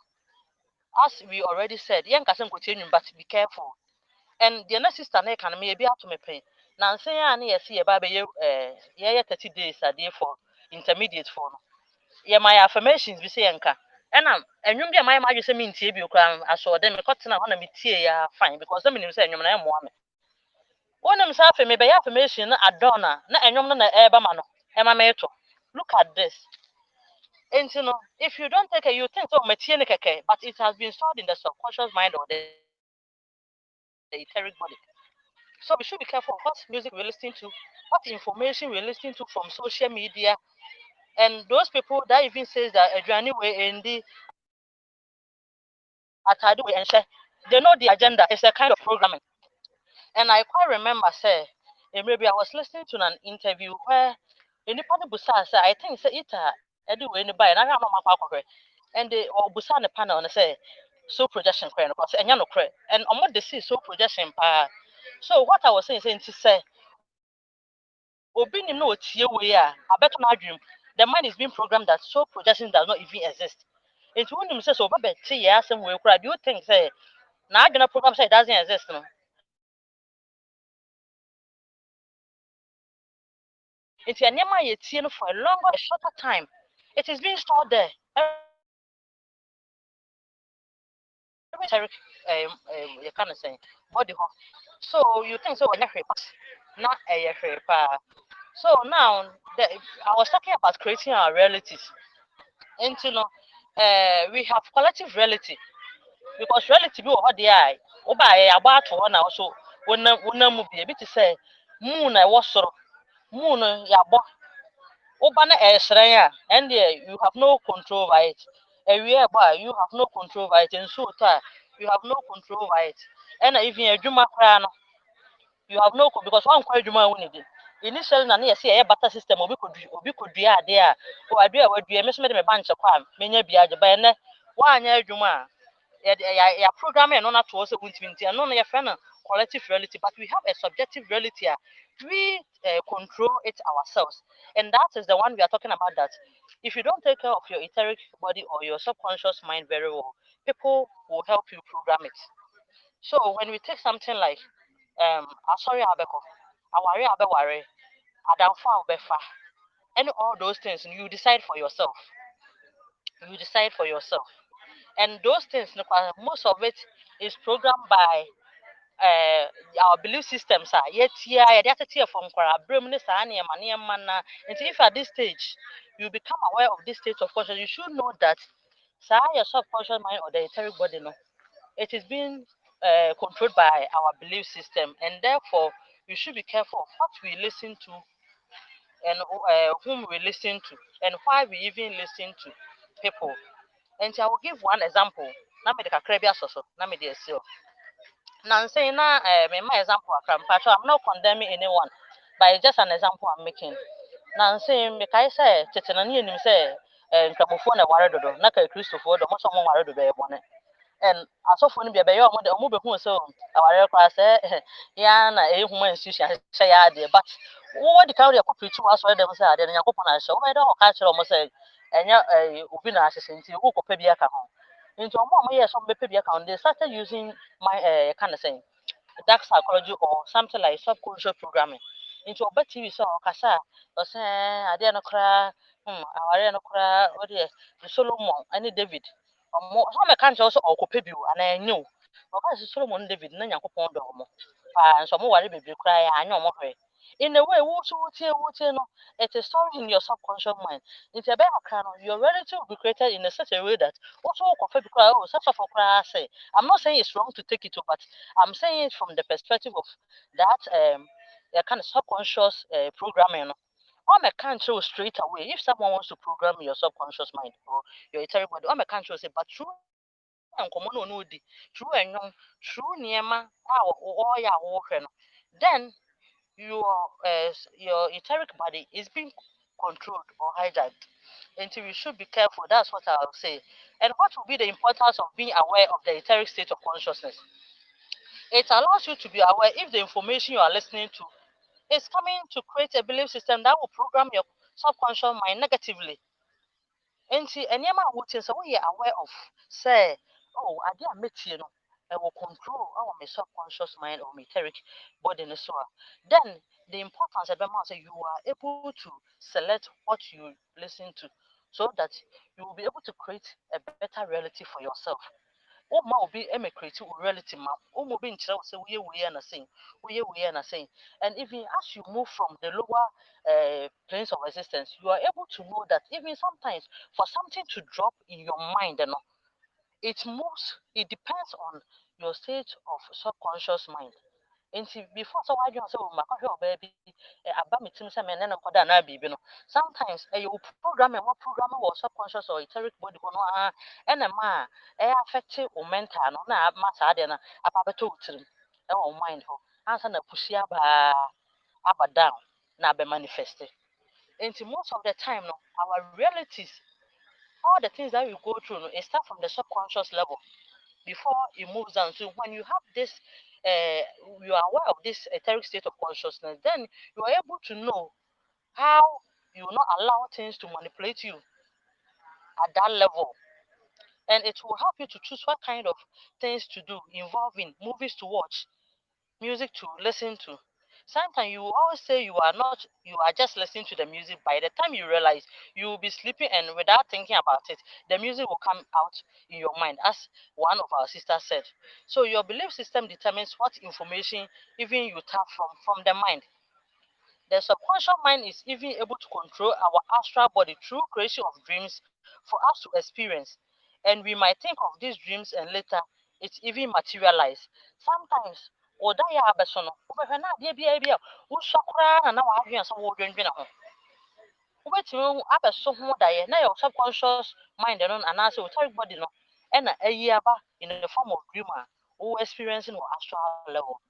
As we already said, young person continue, but be careful. And the next sister na can maybe out to me pay. Now say ani see a baby 30 days a day for intermediate for. Yeah, my affirmations be say nka. And you be my imagine say me ntie bi okra aso dem me kotena ho na me tie ya fine because them nim say enwom na emo ame. Wonim say afem me be affirmation na adona na enwom no na eba ma no. Ema me to. Look at this. And you know, if you don't take it, you think oh metie ne keke, but it has been stored in the subconscious mind or the etheric body. So we should be careful of what music we're listening to, what information we're listening to from social media, and those people that even says that a journey way in the atade way and share, they know the agenda. It's a kind of programming. And I quite remember say, maybe I was listening to an interview where anybody busa say I think say it anyway anybody and I don't know my and they or busa on the panel and say so projection kwen because enya no kre and omo they see so projection pa. So what I was saying to say obi nim no tie we abeto na adwum the mind is being programmed that so projection does not even exist. It wouldn't say so baba tie ya asem we kra do you think say na adwuna program say it doesn't exist no. It's a name you for a longer or a shorter time. It is being stored there. Every time you listen to it, you kind of saying body ho. So you think so when you not a so now I was talking about creating our realities. And you know, we have collective reality because reality be what they are. Oba about one also when mu be to say moon I was so moon yabo oba na and you have no control over it. Area by you have no control over it and so you have no control over it. And even a juma you have no because one quite juma win it. Initially na near see a better system obi could be there or I do what do miss me bunch of farm many be a by one year juma ya programming on to us winter and no your friend collective reality but we have a subjective reality we control it ourselves and that is the one we are talking about that if you don't take care of your etheric body or your subconscious mind very well people will help you program it. So when we take something like sorry abeko aware abeware adamfa obefa and all those things you decide for yourself. You decide for yourself. And those things most of it is programmed by uh, our belief systems are yet here from and if at this stage you become aware of this state of consciousness, you should know that your subconscious mind or the etheric body no, it is being controlled by our belief system and therefore you should be careful of what we listen to and whom we listen to, and why we even listen to people. And I will give one example. Na me de kakra bi asoso, na me de asio. Now saying na my example I'm not condemning anyone, but it's just an example I'm making. Now saying me kai say tete na ne nim say nkramofo na ware dodo, na kai Christopher do mo so mo ware dodo e bone. And asofo no bia be ye omo be hu so aware kwa say ya na e huma institution hye ya de, but wo di ka de ko preach wa so dem say ade na yakopon na hye wo be do o ka kire omo say enya obi na ahye nti wo ko pa bi aka ho. Into omo ye some be pa bi aka ho, they started using my kind of saying dark psychology or something like subconscious programming. Into oba TV so okasa o say ade no kra aware no kra o de Solomon ani David omo so me kan also okope bi o ana enyo oba se Solomon David na Nyankopon do omo pa so mo ware bebre kra ya anya omo hwe in a way wo no it is stored in your subconscious mind. If you be akra no your reality will be created in a such a way that also okope bi kra oh such of kra say I'm not saying it's wrong to take it, but I'm saying it from the perspective of that kind of subconscious programming. All my country straight away. If someone wants to program your subconscious mind or your etheric body, all my country say, but true and common no di, true and young, true niema, or ya then your etheric body is being controlled or hijacked. And so we should be careful. That's what I'll say. And what will be the importance of being aware of the etheric state of consciousness? It allows you to be aware if the information you are listening to is coming to create a belief system that will program your subconscious mind negatively. And see, any man would say, we are aware of, say, oh, I didn't meet you know, I will control our my subconscious mind or my etheric body and so on. Then the importance of the man say you are able to select what you listen to so that you will be able to create a better reality for yourself. Oh, ma will be a creative reality, ma. Oh, will be in say we are saying, we are saying. And even as you move from the lower planes of existence, you are able to know that even sometimes for something to drop in your mind, you know, it moves, it depends on your state of subconscious mind. And see, before so I don't say, oh, my baby, about me, Tim Sam, and then I'm no. Sometimes you program and what program or subconscious or etheric body, and a ma, affected or mental, no, matter than a papato to them, or mindful, answer the pussy up down, now be manifested. And most of the time, no, our realities, all the things that we go through, no, it start from the subconscious level before it moves down. So when you have this, you are aware of this etheric state of consciousness, then you are able to know how you will not allow things to manipulate you at that level. And it will help you to choose what kind of things to do, involving movies to watch, music to listen to. Sometimes you always say you are just listening to the music. By the time you realize you will be sleeping and without thinking about it, the music will come out in your mind, as one of our sisters said. So your belief system determines what information even you tap from the mind. The subconscious mind is even able to control our astral body through creation of dreams for us to experience. And we might think of these dreams and later it's even materialized. Sometimes, oda ya abeso no, wobɛhwɛ na adeɛ bi a wosɔ koraa na wadwene sɛ wodwendwene ho. Wobɛtumi abeso ho daeɛ na your subconscious mind no anaasɛ your etheric body no ɛna ayi aba in the form of dream a wo experiencing wɔ astral level.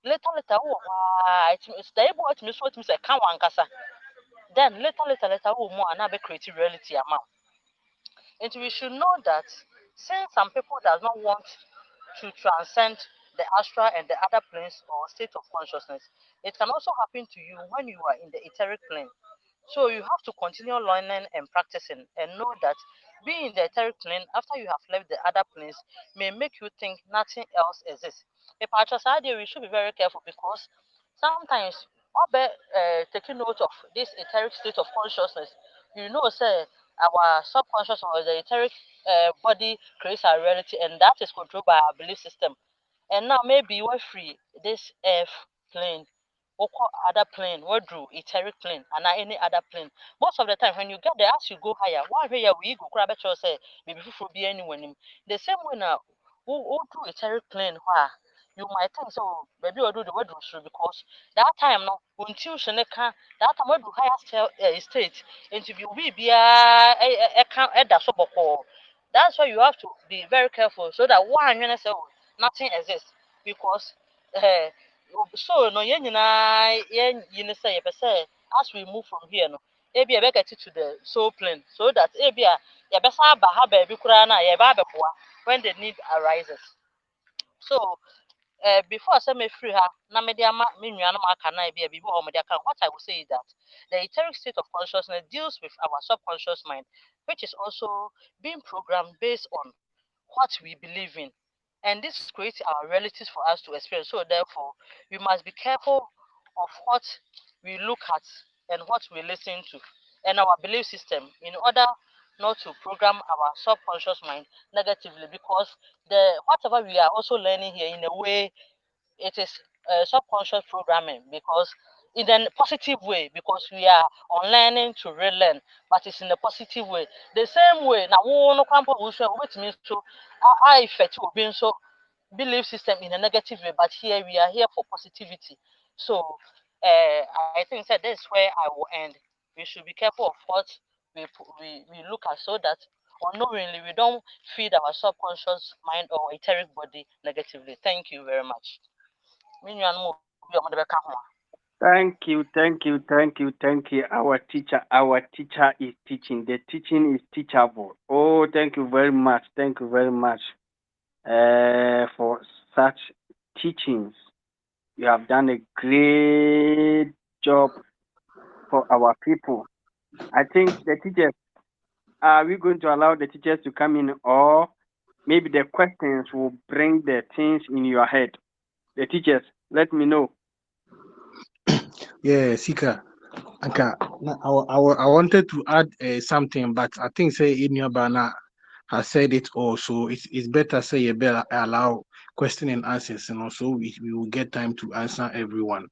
Later wowɔ hɔ a it's daeɛ bi watumi so watumi sɛ ka wankasa. Then later wo mu a na create reality ama wo. And we should know that since some people does not want to transcend the astral and the other planes or state of consciousness, it can also happen to you when you are in the etheric plane. So you have to continue learning and practicing and know that being in the etheric plane after you have left the other planes may make you think nothing else exists. If we should be very careful because sometimes taking note of this etheric state of consciousness, you know, say our subconscious or the etheric body creates our reality, and that is controlled by our belief system. And now maybe we're free this earth plane or other plane, what drew etheric plane and any other plane. Most of the time when you get there, as you go higher, one way we go grab it say maybe for be anyone. The same way now who drew etheric plane where you might think so maybe we do the word through because that time no until sheneka that time we do higher state into be that's why you have to be very careful so that one you know say nothing exists because uh, so no yen you say as we move from here no maybe I get it to the soul plane so that maybe ya besa ba ha ba bi kura na ya ba when the need arises so before I say me free her, na me dia me nua no aka na bia bibi o me dia kan what I will say is that the etheric state of consciousness deals with our subconscious mind, which is also being programmed based on what we believe in. And this creates our realities for us to experience. So therefore, we must be careful of what we look at and what we listen to and our belief system in order not to program our subconscious mind negatively because the whatever we are also learning here in a way it is subconscious programming because in a positive way because we are on learning to relearn but it's in a positive way the same way now no which means so I effect will be so belief system in a negative way but here we are here for positivity so I think that that's where I will end. We should be careful of what we look at so that unknowingly we don't feed our subconscious mind or etheric body negatively. Thank you very much. Me nuanom obi a ɔmo de bɛka ho a.
Thank you, thank you, thank you, thank you. Our teacher is teaching. The teaching is teachable. Oh, thank you very much. Thank you very much for such teachings. You have done a great job for our people. I think the teachers, are we going to allow the teachers to come in, or maybe the questions will bring the things in your head? The teachers, let me know.
Yeah, Sika. Okay. I wanted to add something, but I think say in your banner has said it all. So it's better say you better allow question and answers, so we will get time to answer everyone.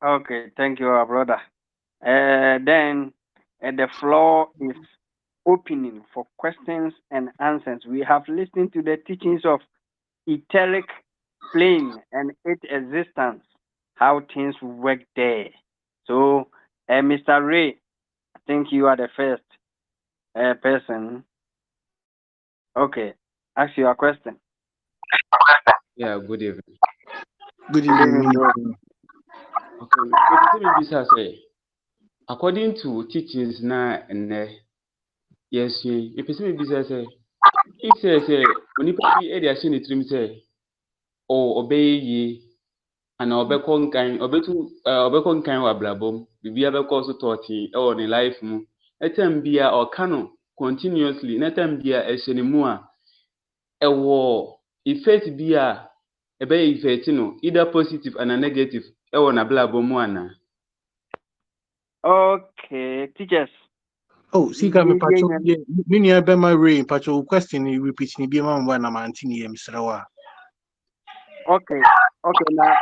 Okay, thank you, our brother. Then the floor is opening for questions and answers. We have listened to the teachings of etheric plane and its existence, how things work there. So, Mr. Ray, I think you are the first person. Okay, ask your question.
Yeah, good evening.
Good
Good evening,
evening.
bro.
Okay, maybe this say according to teachings na and yes, you maybe say if say onipa bi e dey ahyɛ ne tirim sɛ ɔbɛyɛ yie ana ɔbɛkɔ nkan ɔbɛkɔ nkan wɔ abrabɔ mu biribi abɛkɔ so tɔɔte ɛwɔ ne life mu ɛtam bia ɔka no continuously na ɛtam bia ɛhyɛ ne mu a ɛwɔ effect bi a ɛbɛyɛ effect no either positive and negative ɛwɔ n'abrabɔ mu ana.
Okay, teachers.
Oh, Sika, me pacho,
Yeah.
yeah, me near be my rain, pacho question, you repeat me, be man, one, I'm antini, Mr.
Okay, okay, now.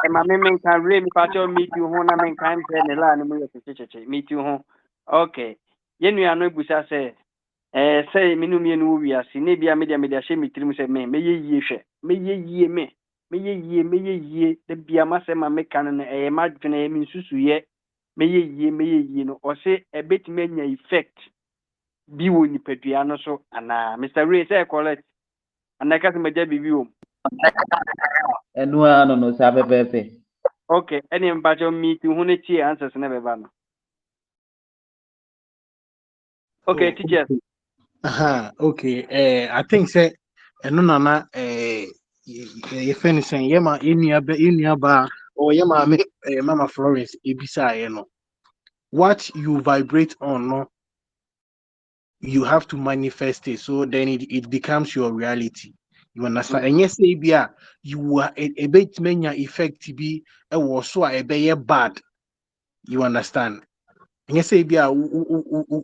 Ma me menka re mi pacho meet you ho na menka mpe ne la ne mu ye checheche meet you ho. Okay. Ye nua no ebusa se say minu me no wi ase ne bia me dia hye mitirim se me ye yie hwe. Me ye yie me ye yie de bia ma se ma me kan no ma dwene me nsusu ye. Me ye yie no o se ebetime anya effect bi wo nipadua no so ana Mr. Ray say correct. Anaka se maja bibi wo.
ɛno ara no saa pɛpɛɛpɛ.
Okay, any mpacho meet you hune chi answers na beba no. Okay, teachers.
Okay. I think say, no, nana, you finish saying, Yema, in your bar, or Yema, Mama Florence, Ibisa, what you vibrate on, no, you have to manifest it. So then it becomes your reality. You understand? And yes, Abia, you are a bit mania effect to be a was so a be bad. You understand? And yes, Abia,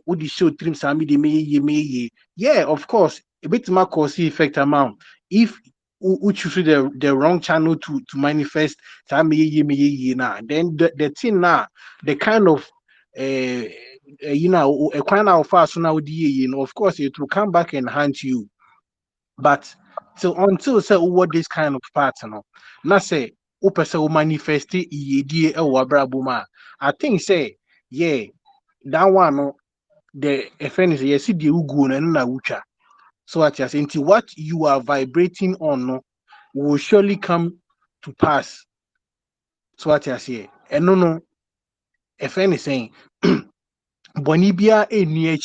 would you show trim Sami de me? Yeah, of course, a bit more cause effect amount. If you choose the wrong channel to manifest Sami me now, then the thing now, the kind of a kind of fast now, of course, it will come back and haunt you. But So until say what this kind of pattern, na say open say manifest yedie e wo abrabom a, I think say yeah, that one no the effect is yes the ugu na ucha. So what you saying, what you are vibrating on no will surely come to pass. So what you say, and no, effect is saying, bonibia e ni.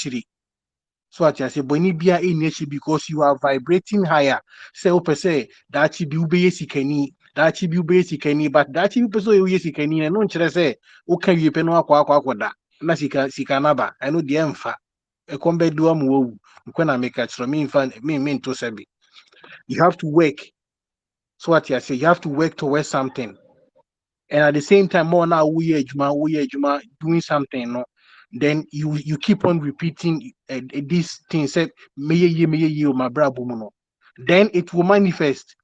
So what you say, bonibia e ni because you are vibrating higher. Say open say that chi bi ube sikani, that chi bi ube sikani, but that chi bi so ube sikani, and no chere say okay you pe no akwa da. Na sika naba. I know the emfa. E kombe do am wo. Nkwana make it from me me to sebi. You have to work. So what you say, you have to work towards something. And at the same time, more now we doing something, no, then you keep on repeating this thing said may ye my brabo no. Then it will manifest.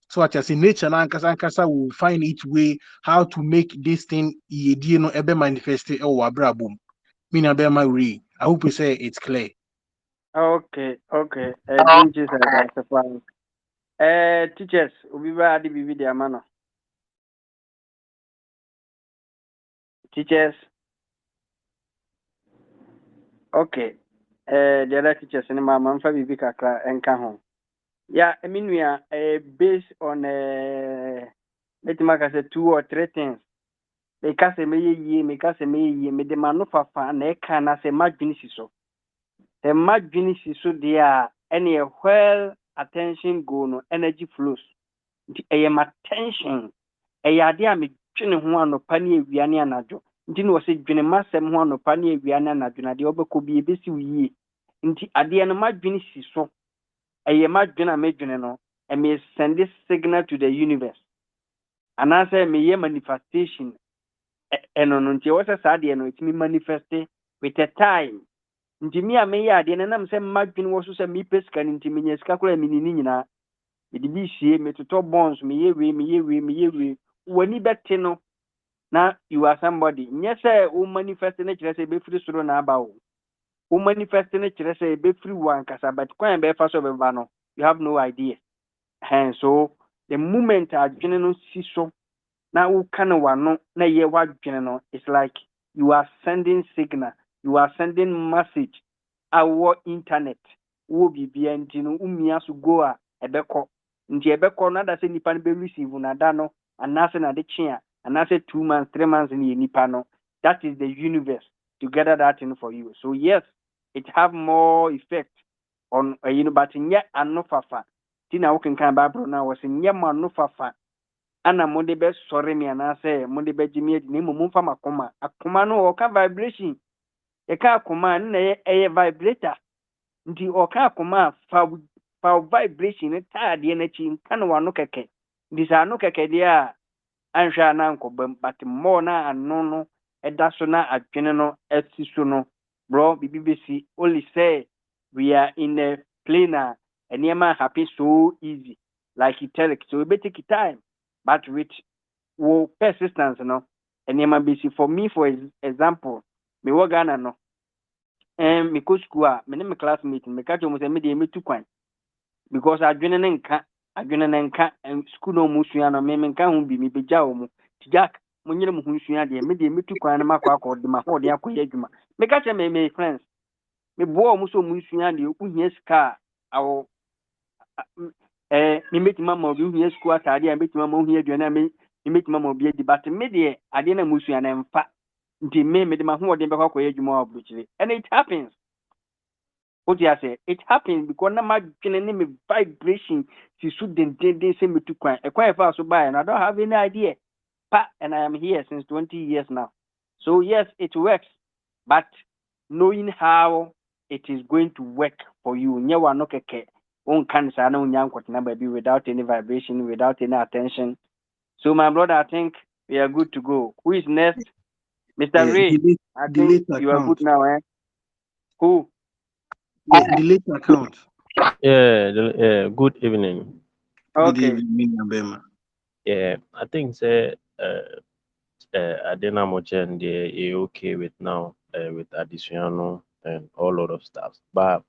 So what you say, nature na ankasa will find its way how to make this thing ye no ebe manifest or brabo. Meaning be my way. I hope you say it's clear.
Okay, okay. Green cheese that's a fine. Teachers, we were at the video man. Teachers, okay. The other teachers in my man for Bibi Kakra and Kahon. Yeah, I mean we are based on let me say 2 or 3 things. Make us a make us a me the man of a fan, a can as a margin so. The margin so there any well attention go no energy flows. I am attention. Ɛyɛ ade a medwene ho anɔpa ne awia ne anadwo nti na wɔsɛ dwene m'asɛm ho anɔpa ne awia ne anadwo na deɛ wobɛkɔ bi ɛbɛsi wo yie nti adeɛ no m'adwene si so ɛyɛ m'adwene a medwene no ɛme send this signal to the universe anaasɛ meyɛ manifestation ɛno no nti ɛwɔ sɛ saa adeɛ no ɛtumi manifest with a time nti me a meyɛ adeɛ no nam sɛ m'adwene wɔ so sɛ mepɛ sika no nti menya sika koraa mene ne nyinaa mede bi sie metotɔ bonds meyɛ wei w'ani bɛte no na you are somebody nyɛ sɛ wo manifest no kyerɛ sɛ ɛbɛfiri soro na aba wo wo manifest no kyerɛ sɛ ɛbɛfiri wo ankasa but kwan bɛfa so bɛba no you have no idea and so the moment adwene no si so na woka no wano na ɛyɛ w'adwene no it's like you are sending signal you are sending message a wɔ internet wɔ biribia nti no womia so go a ɛbɛkɔ nti ɛbɛkɔ no ada sɛ nnipa no bɛreceive nada no anaasɛ nade kye a anaasɛ 2 months 3 months ne yɛ nipa no that is the universe to gather that thing for you so yes it have more effect on but nyɛ ano fafa ti na wokenkan bible no a wɔsɛ nyɛ mo ano fafa ana mode bɛsɔre me anaasɛ mode bɛgye me adi na mmom momfa m akoma no ɔka vibration yɛka akoma a ne na ɛyɛ vibrator nti ɔka akoma a fa vibration ne taa adeɛ no akyi nka no wano kɛkɛ nti sɛ ano kɛkɛ deɛ a anhwɛ a na nkɔbam but mmɔɔ na ano no ɛda so na adwene no asi so no bro biribi bɛsi only say we are in a plane a nneɛma happen so easy like Etheric so it may take time but with persistence no nneɛma bɛsi for me for example me wɔ Ghana no me kɔ school a me ne me classmate meka kyerɛ mu sɛ me deɛ metu kwan because adwene ne nka school no mu sua no me nka ho bi me begya wo mu jack mo nyere mo ho sua deɛ me deɛ metu kwan no makɔ akɔ de ma ho de akɔyɛ adwuma meka kyerɛ me friends me boa mo so mo sua deɛ wohia sika a awo me metima ma obi wohia school atade a metima ma wohia aduane a me metima ma obi adi but me deɛ adeɛ na mo sua na mfa nti me de ma ho de bɛkɔ akɔyɛ adwuma wɔ aburokyire and it happens what you say it happens because na my me vibration si so den say me to kwan e kwan fa so buy and I don't have any idea and I am here since 20 years now so yes it works but knowing how it is going to work for you nyewa no keke on kan sa na unya nkotena baby without any vibration without any attention so my brother I think we are good to go who is next Mr. Ray I think you are good now who
The late account.
Yeah, good evening.
Good
okay
evening, Abema.
Yeah, I think say Adena Mochen they okay with now with Addicional and all lot of stuff. But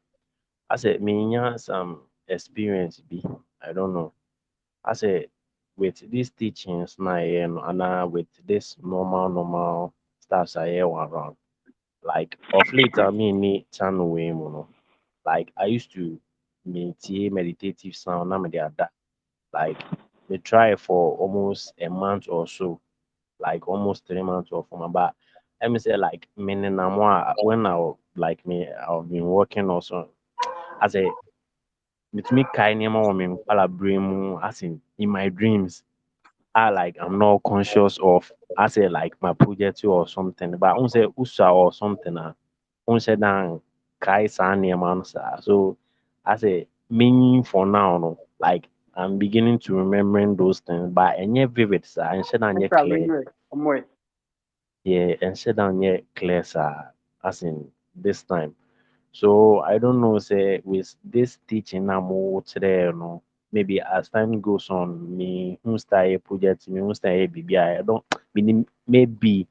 I said me yeah some experience be I don't know. I say with these teachings now, and with this normal stuffs I hear around. Like of late, I mean, me channel way, like I used to maintain meditative sound. Now me dey adapt. Like we try for almost a month or so, like almost 3 months or 4 months. But let me say like meaning when like me I've been working also as a metumi kae nneɛma wɔ me nkwalabere mu as in my dreams. I like I'm not conscious of I say like my project or something. But I won't say usa or something. I won't say down kai san so I say meaning for now no like I'm beginning to remembering those things, but and yet vivid sir and said yet
Extra
clear.
regular. Omo.
Yeah, and said yet clear sir as in this time. So I don't know, say with this teaching I'm more today, maybe as time goes on, me who start a project, me who start a BBI, I don't meaning maybe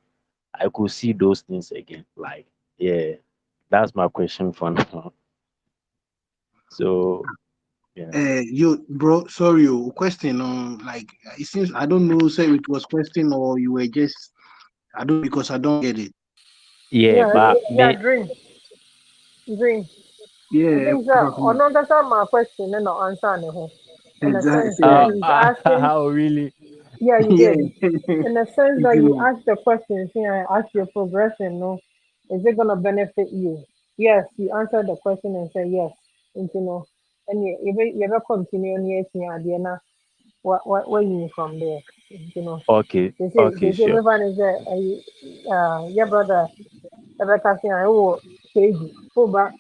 I could see those things again. Like, yeah, that's my question for now. So yeah.
You bro, sorry, question like it seems I don't know say it was question or you were just I don't because I don't get it.
Yeah,
Yeah,
but
yeah,
me
dream. I
Yeah,
think that another time my question and no answer ne ho. In a sense
exactly.
that
Yeah,
he's asking,
how really?
yeah, you
yeah.
did. In the sense that you asked the question, here, ask your progression, no, is it gonna benefit you? Yes, you answered the question and said yes. And you know, and you ever continue and yes, yeah, na what you need from there, you know.
Okay,
They
okay,
say
sure.
everyone is your brother ever casting I will KG over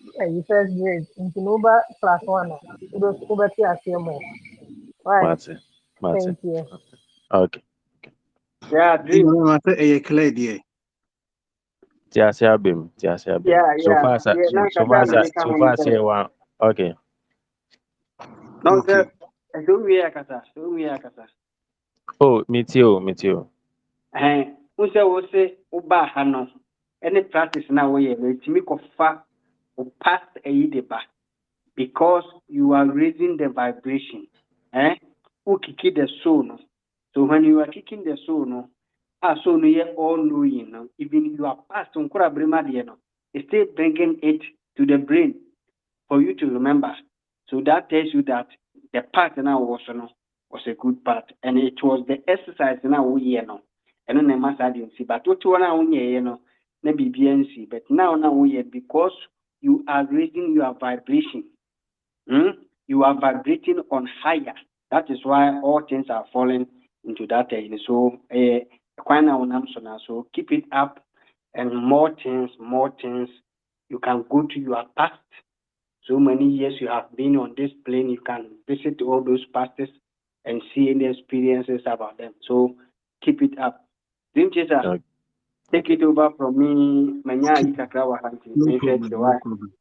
first grade into over class one. Over here more. Right.
Martin, Martin.
Thank you.
Okay. Okay.
Yeah,
You
dream.
know, I say clear there.
Tiasia Bim, Tiasia Bim.
Yeah,
So
yeah.
far,
Yeah, na kasa na meka
so
ho
far, say
sɛ
one. Okay.
na sɛ
Okay.
ɛsɛ wie akasa, sɛ wie akasa.
Oh, me too, me too.
Wo sɛ wo se wobaa ha no ɛne practice na woyɛ no ɛtumi kɔfa wo past ɛyi de ba because you are raising the vibration. Eh? Who kicking the soul no. So when you are kicking the soul no, soul no yɛ all knowing no, even you are past nkora brema deɛ no, it's still bringing it to the brain for you to remember. So that tells you that the part now was no was a good part, and it was the exercise now we no, and then the master didn't see. But what one now you know, na BBNC. But now we because you are raising your vibration. You are vibrating on higher. That is why all things are falling into that. So, so keep it up, and more things, more things. You can go to your past. So many years you have been on this plane, you can visit all those pasts and see any experiences about them. So keep it up. Dream Chaser,
Okay.
take it over from me. Manya Ikakra Wahanti.
No problem, no problem.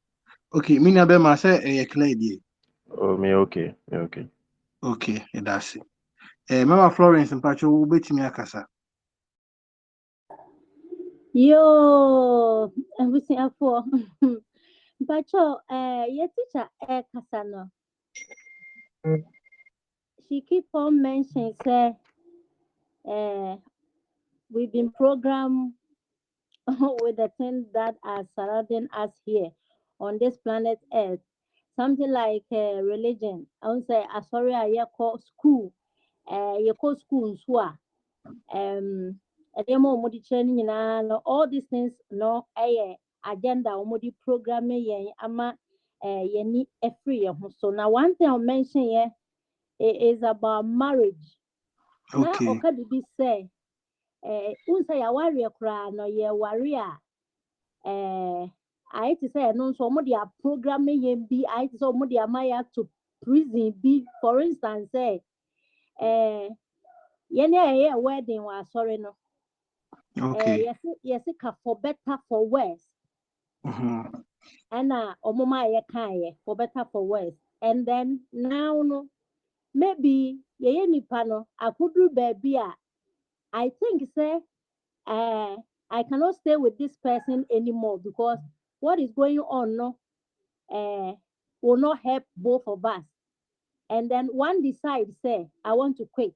Okay, me na be ma say clear there.
Oh, me okay, me okay.
Okay, that's it. Mama Florence mpacho wo betimi akasa.
Yo, abusuafoɔ mpakyɛ yɛ teacher ɛrekasa no she keep on mention say we've been programmed with the things that are surrounding us here on this planet earth, something like religion. I would say sorry a yɛkɔ school yɛkɔ school nso a nneɛma a wɔde kyerɛ no nyinaa no all these things no ɛyɛ agenda a wɔde programme yɛn ama yɛni afiri yɛn ho so. Now one thing I mention here is about marriage. Na
Okay.
ɔka biribi sɛ wohu sɛ yɛawareɛ koraa no yɛware a ayɛ te sɛ ɛno nso wɔde aprogramme yɛn bi ayɛ te sɛ wɔde ama yɛ ato prison bi for instance sɛ yɛne a yɛyɛ wedding wɔ asɔre no
Okay.
yɛse ka for better for worse
Mhm.
ɛna ɔmo ma yɛkaeɛ for better for worse and then now no maybe yɛyɛ nipa no akoduru baabi a I think say I cannot stay with this person anymore because what is going on no will not help both of us. and then one decides, say, I want to quit,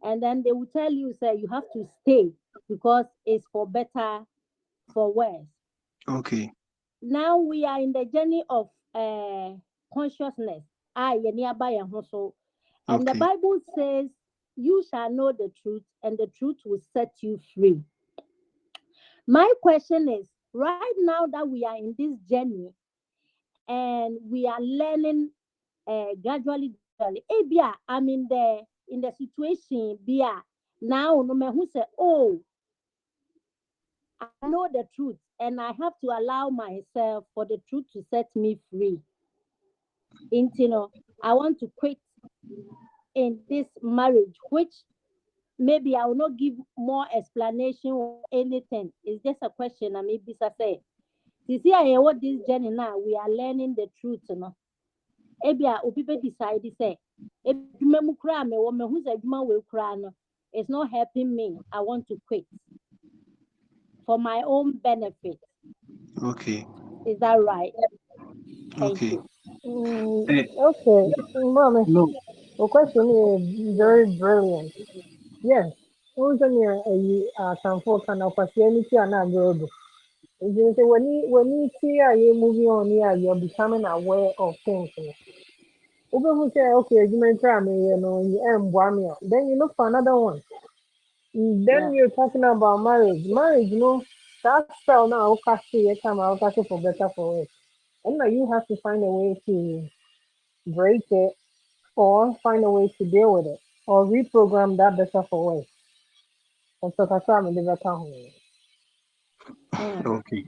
and then they will tell you, say, you have to stay because it's for better, for worse.
Okay.
Now we are in the journey of consciousness. And the
Okay.
Bible says, you shall know the truth, and the truth will set you free. My question is, right now that we are in this journey and we are learning gradually, I'm in the situation, now no man who say, oh, I know the truth, and I have to allow myself for the truth to set me free. I want to quit in this marriage, which maybe I will not give more explanation or anything. It's just a question. I maybe say, you see, I what this journey now. We are learning the truth, Ebia, people decide say, it's not helping me. I want to quit for my own benefit.
Okay.
Is that right? Thank
Okay.
you.
Eh,
Okay, mommy,
no.
the question is very brilliant. Yes, also near a sample kind of Christianity and not good. You say when you see a you moving on here, you're becoming aware of things. People who say, okay, you may try me, you earn one, then you look for another one. Then
Yeah.
you're talking about marriage. Marriage, that spell now, I'll cast it, I'll cast it for better for it. And now you have to find a way to break it or find a way to deal with it or reprogram that better for it. And so that's why I'm in the better home.
Mm.
Okay.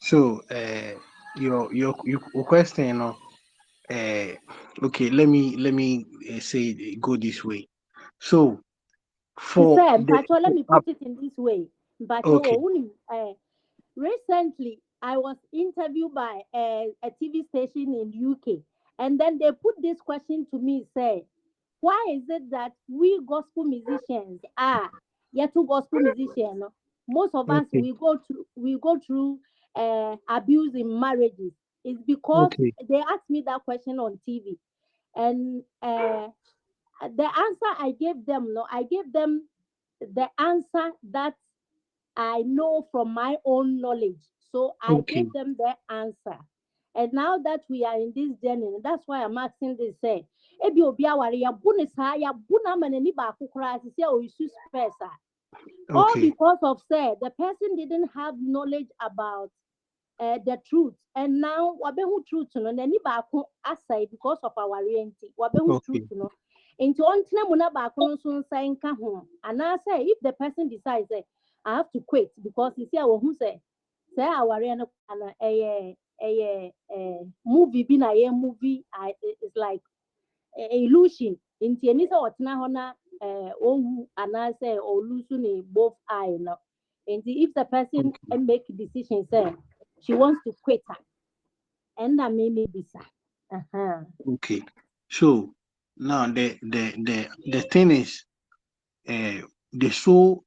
So, your question, uh, okay. Let me say go this way. So,
He
for
said,
the
Mpacho, let me put it in this way.
okay,
Recently, I was interviewed by a TV station in UK, and then they put this question to me, say, why is it that we gospel musicians are yet to gospel musicians? No? Most of us
okay,
we go through abuse in marriages. It's because
okay,
they asked me that question on TV, and the answer I gave them, no, I gave them the answer that I know from my own knowledge. So I
okay,
gave them the answer. And now that we are in this journey, that's why I'm asking this say, ebi obi aware ya bu ne saa ya bu na ma n'ani baako koraa te sɛ ɔresu spares a. All
okay,
because of say the person didn't have knowledge about the truth, and now wabehu truth no n'ani baako aside because of our reality wabehu truth
okay,
no nti ɔntena mu na baako no nso nsa nka ho anaasɛ if the person decides say I have to quit because you see I wɔhu sɛ sɛ awareɛ no ana ɛyɛ movie bi na ɛyɛ movie it's like illusion nti ɛni sɛ ɔtena hɔ na ɔwu anaasɛ ɔlusu ne both eye no nti if the person
okay,
make decision say she wants to quit her and that made me bisa. Uh-huh.
okay. So now the thing is, the soul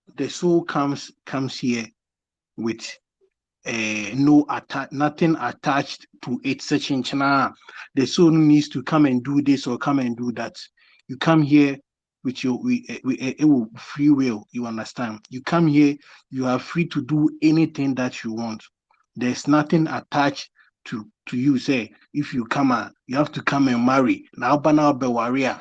comes here with no nothing attached to it. Such in China, the soul needs to come and do this or come and do that. You come here with your free will. You understand? You come here, you are free to do anything that you want. There's nothing attached to you. Say if you come, you have to come and marry. Now, bana be warrior.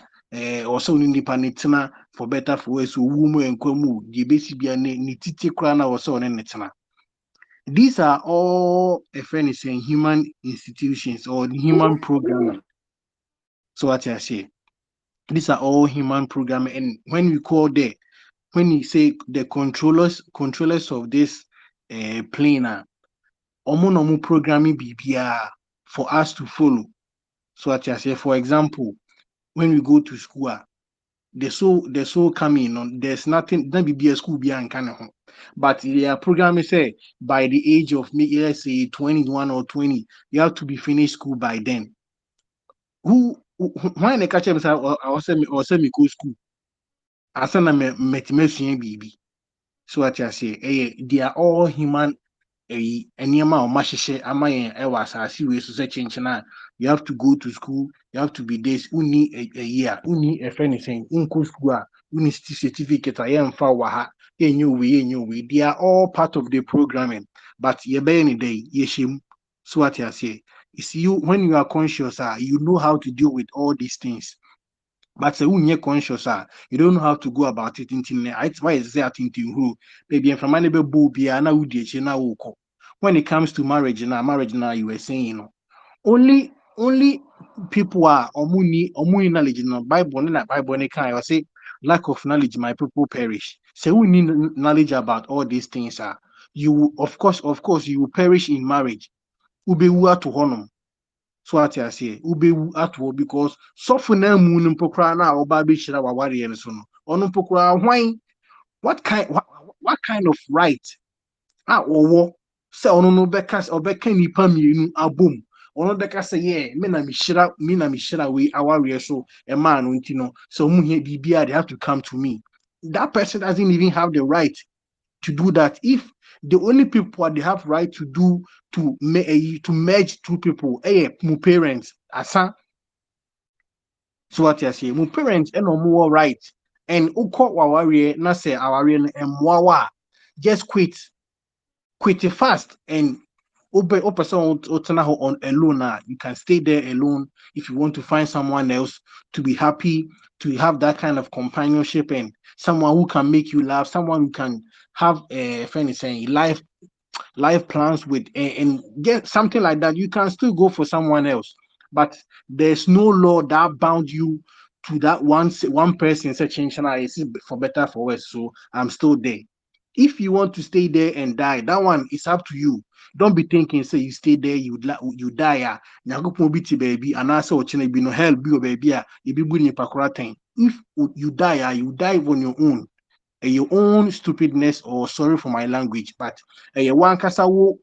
Also, nipa netina for better for worse. Wumu and kwemu. The basic be ni titi krana also on netina. These are all a friend is saying human institutions or the human program. So what I say, these are all human program. And when we call when you say the controllers of this plane, omo programming BBR for us to follow. So what I say, for example, when we go to school, the soul coming on there's nothing that be a school be kind of but the program is say by the age of me let's say 21 or 20 you have to be finished school by then why the catch up I was me go school asana me baby so what I say they are all human nneɛma a wɔahyehyɛ ama yɛn wɔ asase wei so sɛ kyenkyena a you have to go to school, you have to be this, uni a year, uni a friend is saying, unko school, uni certificate, I am for waha, way. They are all part of the programming. But ye be any day, yeshim. So what you say? It's you when you are conscious, you know how to deal with all these things. But say when you're conscious, you don't know how to go about it until why is that until who maybe in from any be na when it comes to marriage now you were saying, you know, only people are omuni knowledge in the Bible na Bible kind or say lack of knowledge my people perish. Say we need knowledge about all these things you of course you will perish in marriage. Ube to honor. So what I say, ubewu atwo because sofo na mu no mpokra na oba be shira waware ne so no. Ono mpokra hwan what kind of right owo say ono no obeka nipa mienu abom. Ono deka say yeah, me na me shira we aware so e man no ntino so mu here bibia they have to come to me. That person doesn't even have the right to do that. If the only people they have right to do to merge two people, my parents, asa. So what you say, my parents and no more right. And uko wawari na say awari and just quit it fast and person on alone. You can stay there alone if you want to find someone else to be happy, to have that kind of companionship and someone who can make you laugh, someone who can have a friend saying life plans with and get something like that. You can still go for someone else, but there's no law that bound you to that one person such is for better for worse. So I'm still there. If you want to stay there and die, that one is up to you. Don't be thinking say you stay there, you die. Nyankopon bi ti baby and also ochine bi no hell bi o baby you be bu pakura ten. If you die, you die on your own stupidness or sorry for my language, but one kasa wo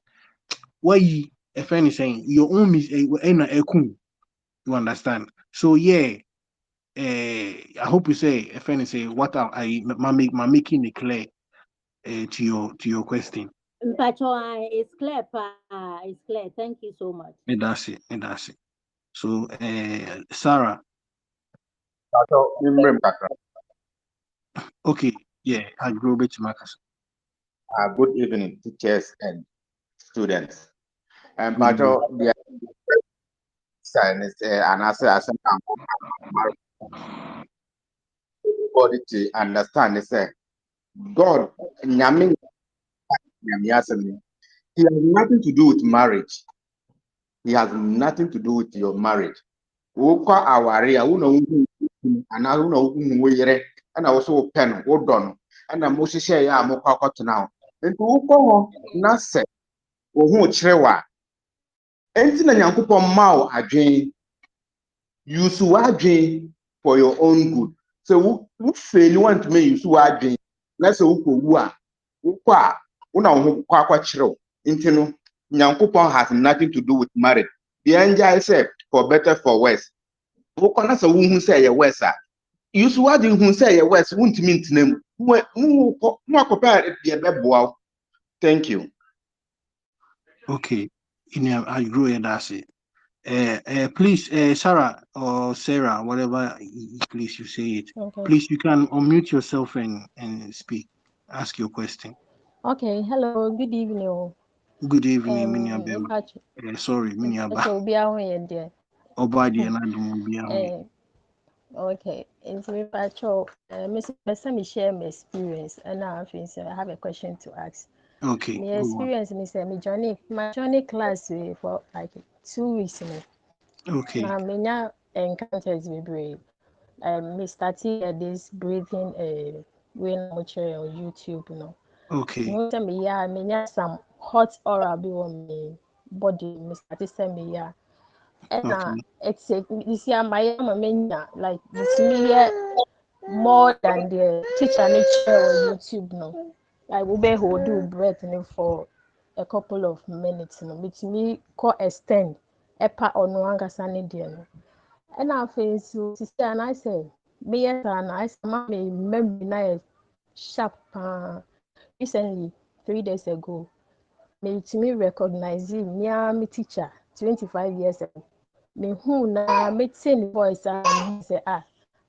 why if anything your own you understand. So yeah, I hope you say if anything what making it clear to your question.
Mpacho, it's clear, it's clear. Thank you so much.
That's it. So Sarah,
Mimrim kakra.
okay, yeah, I grow bit Marcus.
Good evening, teachers and students. And
Good evening.
Pato, the sign is an answer as body to understand is God, Nyaming, Nyamiasemi, he has nothing to do with marriage. He has nothing to do with your marriage. Wokwa aware a wo na wo ana wo na wo yere ana wo so pen wo dɔ no ana mo hyehyɛ ya mo kwa kwatena ho. Nti wokɔ ho na sɛ wo ho kyerɛ wa. Enti na Nyankopɔn ma wo adwen. Use adwen for your own good. So wo fail want to make use adwen. Na sɛ wokɔ wu a wokɔ a wo na wo ho kwa kyerɛ. Nti no Nyankopɔn has nothing to do with marriage. The angel said for better for worse. Wokɔ na sɛ wo hu sɛ yɛ worse a use adwen hu sɛ yɛ worse wontumi ntena mu. Mo akɔpɛ deɛ bɛboa wo. Thank you.
Okay, I grow and that's it. Please, Sarah or Sarah, whatever, please you say it.
Okay.
Please, you can unmute yourself and speak. Ask your question.
Okay. Hello. Good evening.
Good evening, Miniabema. Sorry, Miniaba.
So be aware there.
Obadi and Adam be aware.
Okay. It's me, Pacho. Mr. Let share my experience, and now I have a question to ask.
Okay.
My experience, Mr. My journey class for like 2 weeks now.
Okay.
Now, many encounters with brave. Me started this breathing when I'm watching on YouTube, you know.
Okay.
No, tell me, yeah, me some hot aura be on me body. Me started say me, yeah. And it's this year my mama like this me more than the teacher nature on YouTube, no. Like we be hold do breath for a couple of minutes, no. With me co extend epa on one kasane no. And I feel so sister and I say me yes and I say me memory na sharp recently 3 days ago me to me recognize me teacher 25 years ago me who na meeting voice and say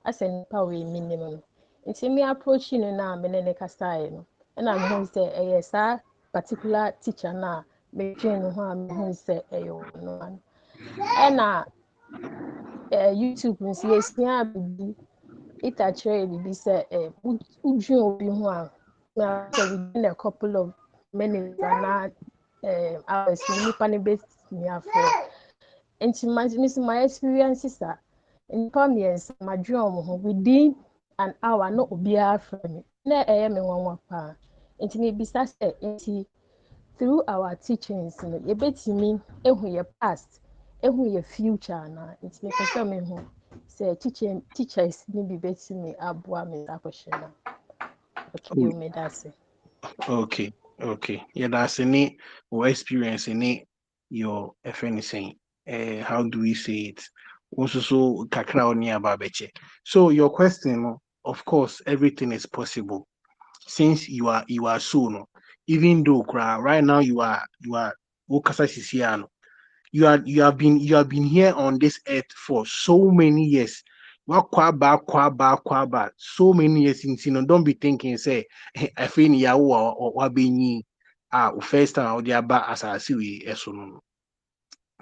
asɛ nipa wei menim no nti me approach no na me ne kasae no na me hu sɛ ɛyɛ saa particular teacher na me twɛn no ho a me hu sɛ ɛyɛ no ano ɛna YouTube nso yɛsua bibi ita kyerɛ bibi sɛ wodwen obi ho a na sɛ within a couple of minutes na hours nipa no bɛtumi afrɛ nti my experience sa nipa mmiɛnsa madwe wɔn ho within an hour na obiara frɛ me na ɛyɛ me nwanwa paa nti mebisa sɛ nti through our teachings no yɛbɛtumi ehu yɛ past ehu yɛ future na nti mepɛ sɛ mehu sɛ teachers ne bi bɛtumi aboa me akɔhyɛ na okay o meda ase.
Okay. Yeah, that's any or experience any your FN saying. How do we say it? Also, so kakra oni ababeche. So your question, of course, everything is possible since you are so no. Even though right now you are Okasa Sisiano. You have been here on this earth for so many years. Kwaba, so many years since don't be thinking say I feel ya or being first time out there back as I see no.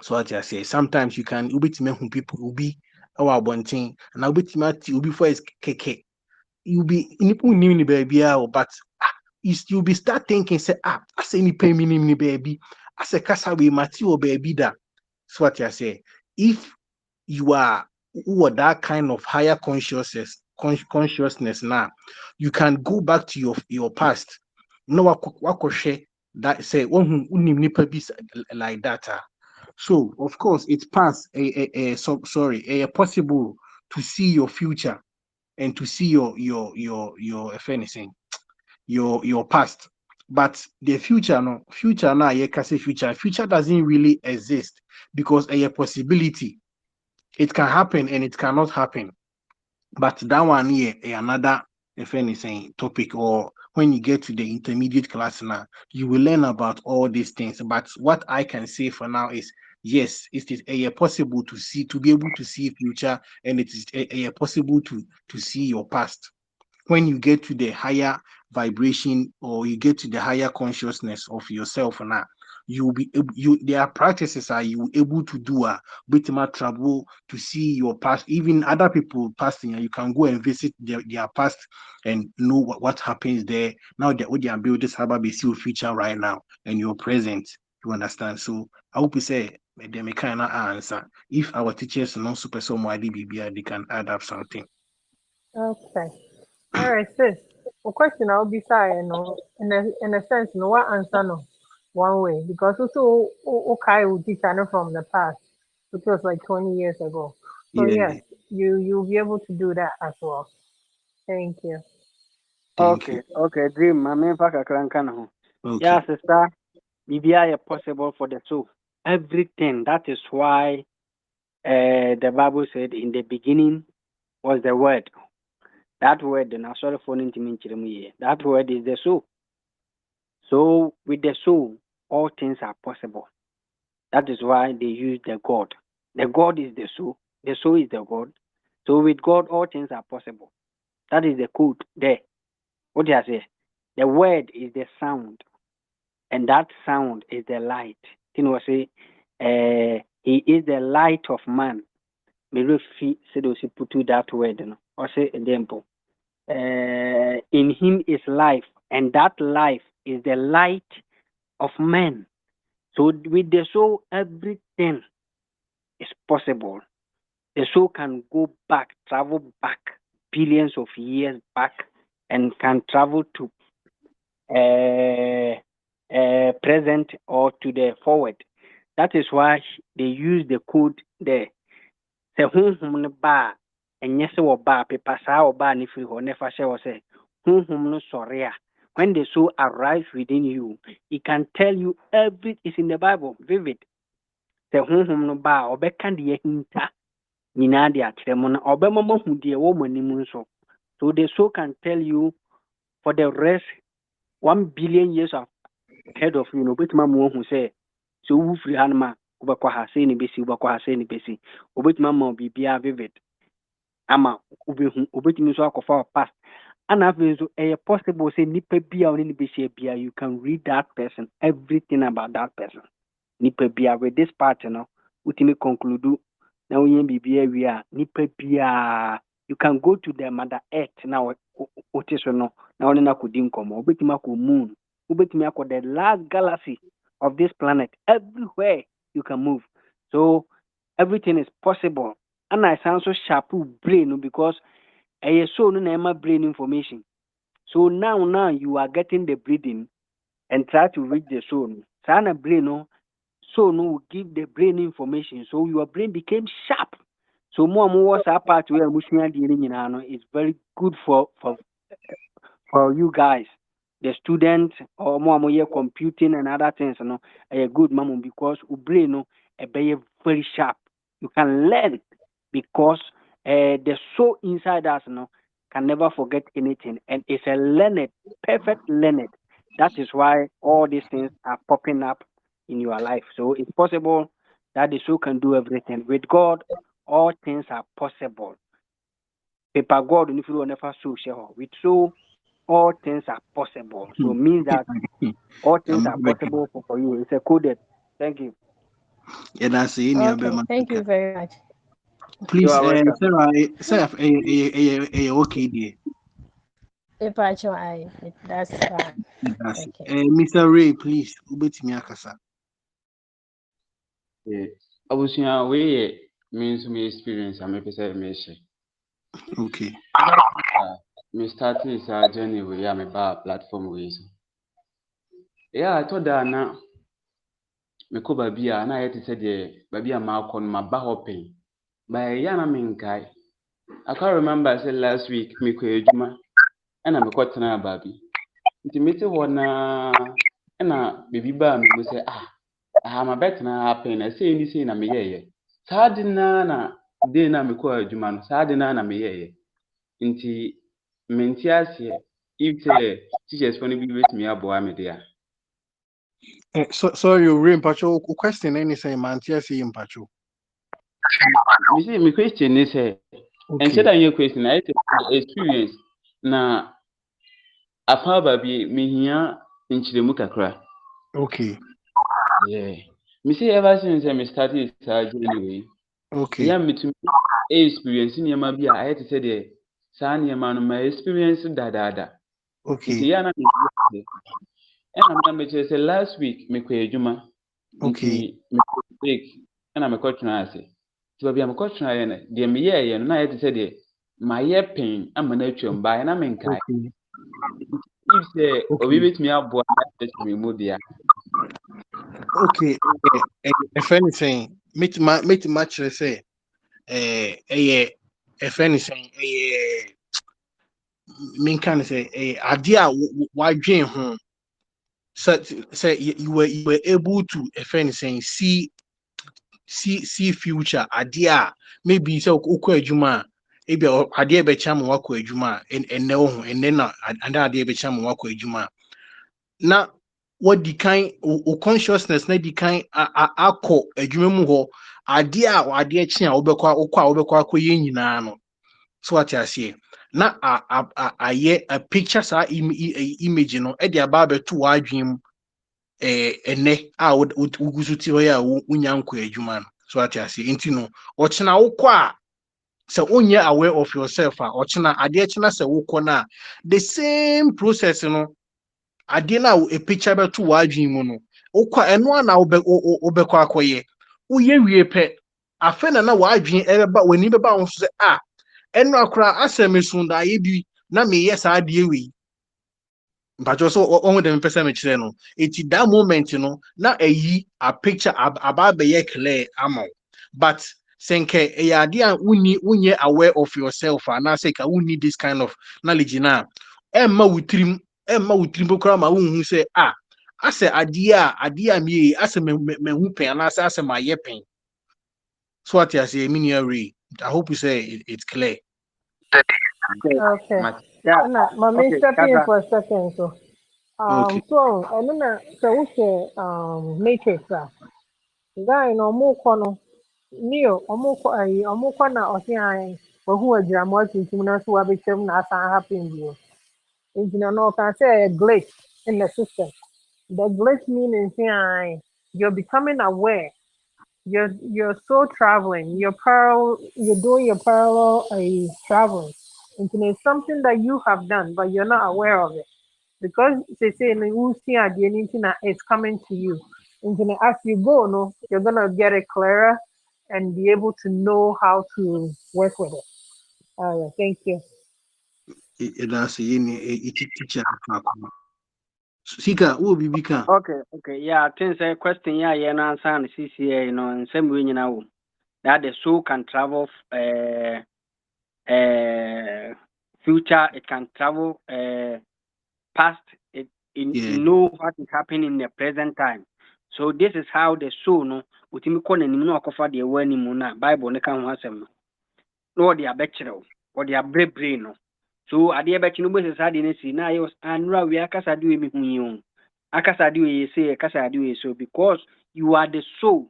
So what I say sometimes you can ubit me who people will be our bunting and I'll be timati ubi for his keke. You'll be in baby but you'll be start thinking say I say ni pay me baby. I say kasa we mati or baby da. So what I say, if you are who are that kind of higher consciousness now, you can go back to your past. No what share that say one who nipa be like that. So of course it's past possible to see your future and to see your if anything your past. But the future now you can say future doesn't really exist because a possibility it can happen and it cannot happen. But that one here another if anything topic, or when you get to the intermediate class now you will learn about all these things. But what I can say for now is yes, it is possible to be able to see future, and it is possible to see your past. When you get to the higher vibration or you get to the higher consciousness of yourself now, you will be there are practices are you able to do bit more travel to see your past, even other people passing, and you can go and visit their past and know what happens there. Now they are building this harbor see your future right now and your present. You understand? So I hope you say they may kind of answer. If our teachers non super so they can add up something.
Okay. All right, sis. A question I'll be saying, no, in a sense, no one answer no one way because also okay will teach I know from the past, which was like 20 years ago. So
Yeah,
yes, you'll be able to do that as well. Thank you.
thank you.
Okay, dream. I mean, ho.
Okay.
Yeah, sister. BBI possible for the soul. Everything. That is why the Bible said in the beginning was the word. That word, and I sorry for that word is the soul. So with the soul, all things are possible. That is why they use the God. The God is the soul. The soul is the God. So with God, all things are possible. That is the code there. What do I say? The word is the sound, and that sound is the light. You know, say, he is the light of man. Maybe say those put to that word, or say example. In him is life, and that life is the light of men. So with the soul, everything is possible. The soul can go back, travel back billions of years back, and can travel to present or to the forward. That is why they use the code there. Sɛ honhom no ba a ɛnyɛ sɛ wɔba a pepa saa ɔbaa no firi hɔ ne fa hyɛ wɔ sɛ honhom no sɔre a when the soul arrives within you, it can tell you everything is in the Bible, vivid. Sɛ honhom no ba a ɔbɛka deɛ hinta nyinaa de akyerɛ mu na ɔbɛma mahu deɛ wɔ mo anim nso. So the soul can tell you for the rest 1 billion years ahead of you. No, but ma mo hu say so wu free han ma wobɛkɔ ha sei ne bɛsi wobɛkɔ ha sei ne bɛsi obɛtumi ama biribiara vivid ama wobɛhu obɛtumi nso akɔfa wo past ana afei nso ɛyɛ possible say nipa bi a wo ne ne bɛhyia bia you can read that person everything about that person nipa bia with this part no wotumi conclude na woyɛ biribi awie a nipa bia you can go to the mother earth na wote so no na wo ne no akɔdi nkɔmmɔ wobɛtumi akɔ moon wobɛtumi akɔ the last galaxy of this planet everywhere you can move so everything is possible and I sound so sharp brain because a so no na brain information so now you are getting the breathing and try to reach the soul sana brain no so no will give the brain information so your brain became sharp so more was that part where is very good for you guys the students or more computing and other things a good mama because brain no a very sharp you can learn because the soul inside us can never forget anything and it's a learned perfect learned that is why all these things are popping up in your life so it's possible that the soul can do everything with God all things are possible paper God if you never soul share with soul all things are possible so means that all things are possible for you it's a coded thank you
Yeah, that's it.
Okay, thank you very much.
Please,
you are welcome
Sarah, okay, dear.
If I try, that's fine.
That's it.
Okay.
Mr. Ray, please, ubetimi akasa.
abusua wei yɛ me nso me experience a mepɛ sɛ mehyɛ
Okay.
me starting saa journey wei a mebaa platform wei so ɛtɔ da a na mekɔ baabi a na ayɛ te sɛ deɛ baabi a maakɔ no maba hɔ pɛn baɛyɛ a na menkae I can't remember sɛ last week mekɔ adwuma ɛna mekɔtenaa baabi nti mete hɔ naa ɛna biribi baa me mu sɛ aha mabɛtena ha pɛn na sei ne sei na meyɛɛyɛ saa de naa na de na mekɔ adwuma no saa de naa na meyɛɛyɛ nti mente aseɛ if sɛ teachers fo no bi bɛtumi aboa me de a
Sorry, Ray, Mpacho, question anything, man, say Mpacho.
me say me question ne sɛ ɛnkyɛ
Okay.
da nyɛ question ayɛ sɛ experience na afa baabi mehia nkyerɛmu kakra
Okay.
yeah me say ever since I started saa journey wei
Okay.
yeah metumi experience nneɛma bi a ayɛ te sɛ deɛ saa nneɛma no ma experience dadaada
Okay.
nti yɛ na me ɛna na mekyerɛ sɛ last week mekɔ adwuma
Okay.
nti mekɔ break ɛna mekɔtena ase nti baabi a mekɔtenaeɛ no deɛ meyɛɛyɛ no na ayɛ te sɛ deɛ mayɛ pɛn ama no atwam baeɛ na menkae
Okay.
if sɛ obi
Okay.
bɛtumi aboa me akyerɛkyerɛ me mu deɛ
Okay. If anything, meet my say, if anything, mean can say, idea why dream home. Say you were able to, if anything, see future idea maybe so okɔ adwuma a ebi adeɛ bɛkyɛ ama wakɔ adwuma a ɛnɛ wo ho ɛnɛ na adeɛ bɛkyɛ ama wakɔ adwuma a na wadi kan o consciousness na di kan akɔ adwuma mu hɔ adeɛ a adeɛ kye a wobɛkɔ akɔyɛ nyinaa no so wate aseɛ na ayɛ a picture saa image no ɛde aba abɛto w'adwene mu ɛnɛ a wogu so te hɔ yɛ a wonya nkɔ adwuma no so ate ase nti no ɔkyena wokɔ a sɛ wonyɛ aware of yourself a ɔkyena adeɛ kyena sɛ wokɔ no a the same process no adeɛ no a picture bɛto w'adwene mu no wokɔ ɛno a na wobɛkɔ akɔyɛ woyɛ wie pɛ afei na w'adwene ɛbɛba w'ani bɛba wo so sɛ ɛno akora asɛ meso daeɛ bi na meyɛ saa adeɛ wei mpatwɛ so ɔho dɛ mepɛ sɛ mekyerɛ no ɛti that moment no na ayi a picture aba bɛyɛ clear ama wo but sɛ nkɛ ɛyɛ adeɛ a wonyɛ aware of yourself anaasɛ ka wonni this kind of knowledge no a ɛmma wo tirim bɛkora ma wonhu sɛ asɛ adeɛ a meyɛ asɛ mahu pɛn anaasɛ asɛ mayɛ pɛn so ate aseɛ me nua Ray I hope you say it's clear.
Okay.
yeah
And my
okay
step in
Kasa.
for a second. So,
Okay.
so I don't know. So, okay, matrix. Guy no more kono. Neo, omo kwa na osi an. Wahu agira mo atuntum na so abetwam na asan happen bio. Ntina no can say a glitch in the system. The glitch meaning say you're becoming aware. You're so traveling. You're doing your parallel traveling. Ntina it's something that you have done, but you're not aware of it. Because they say in the it's coming to you. And as you go, no, you're gonna get it clearer and be able to know how to work with it. All right, thank you.
That's a teacher. Sika, who be bika?
Okay. Yeah, I think the question yeah, yeah, no answer and CCA, in same way, that the soul can travel future, it can travel past, it
Yeah.
know what is happening in the present time. So this is how the soul no utimi kɔ n'anim na wakɔfa deɛ ɛwɔ anim na Bible ne ka ho asɛm no na wɔde abɛkyerɛ wo wɔde abrɛbrɛ no. So adeɛ bɛkye no wobɛsɛ saa adeɛ no si na ayɛ anora wie akasa de wei mehu yi o akasa de wei yɛsɛ akasa de wei so because you are the soul,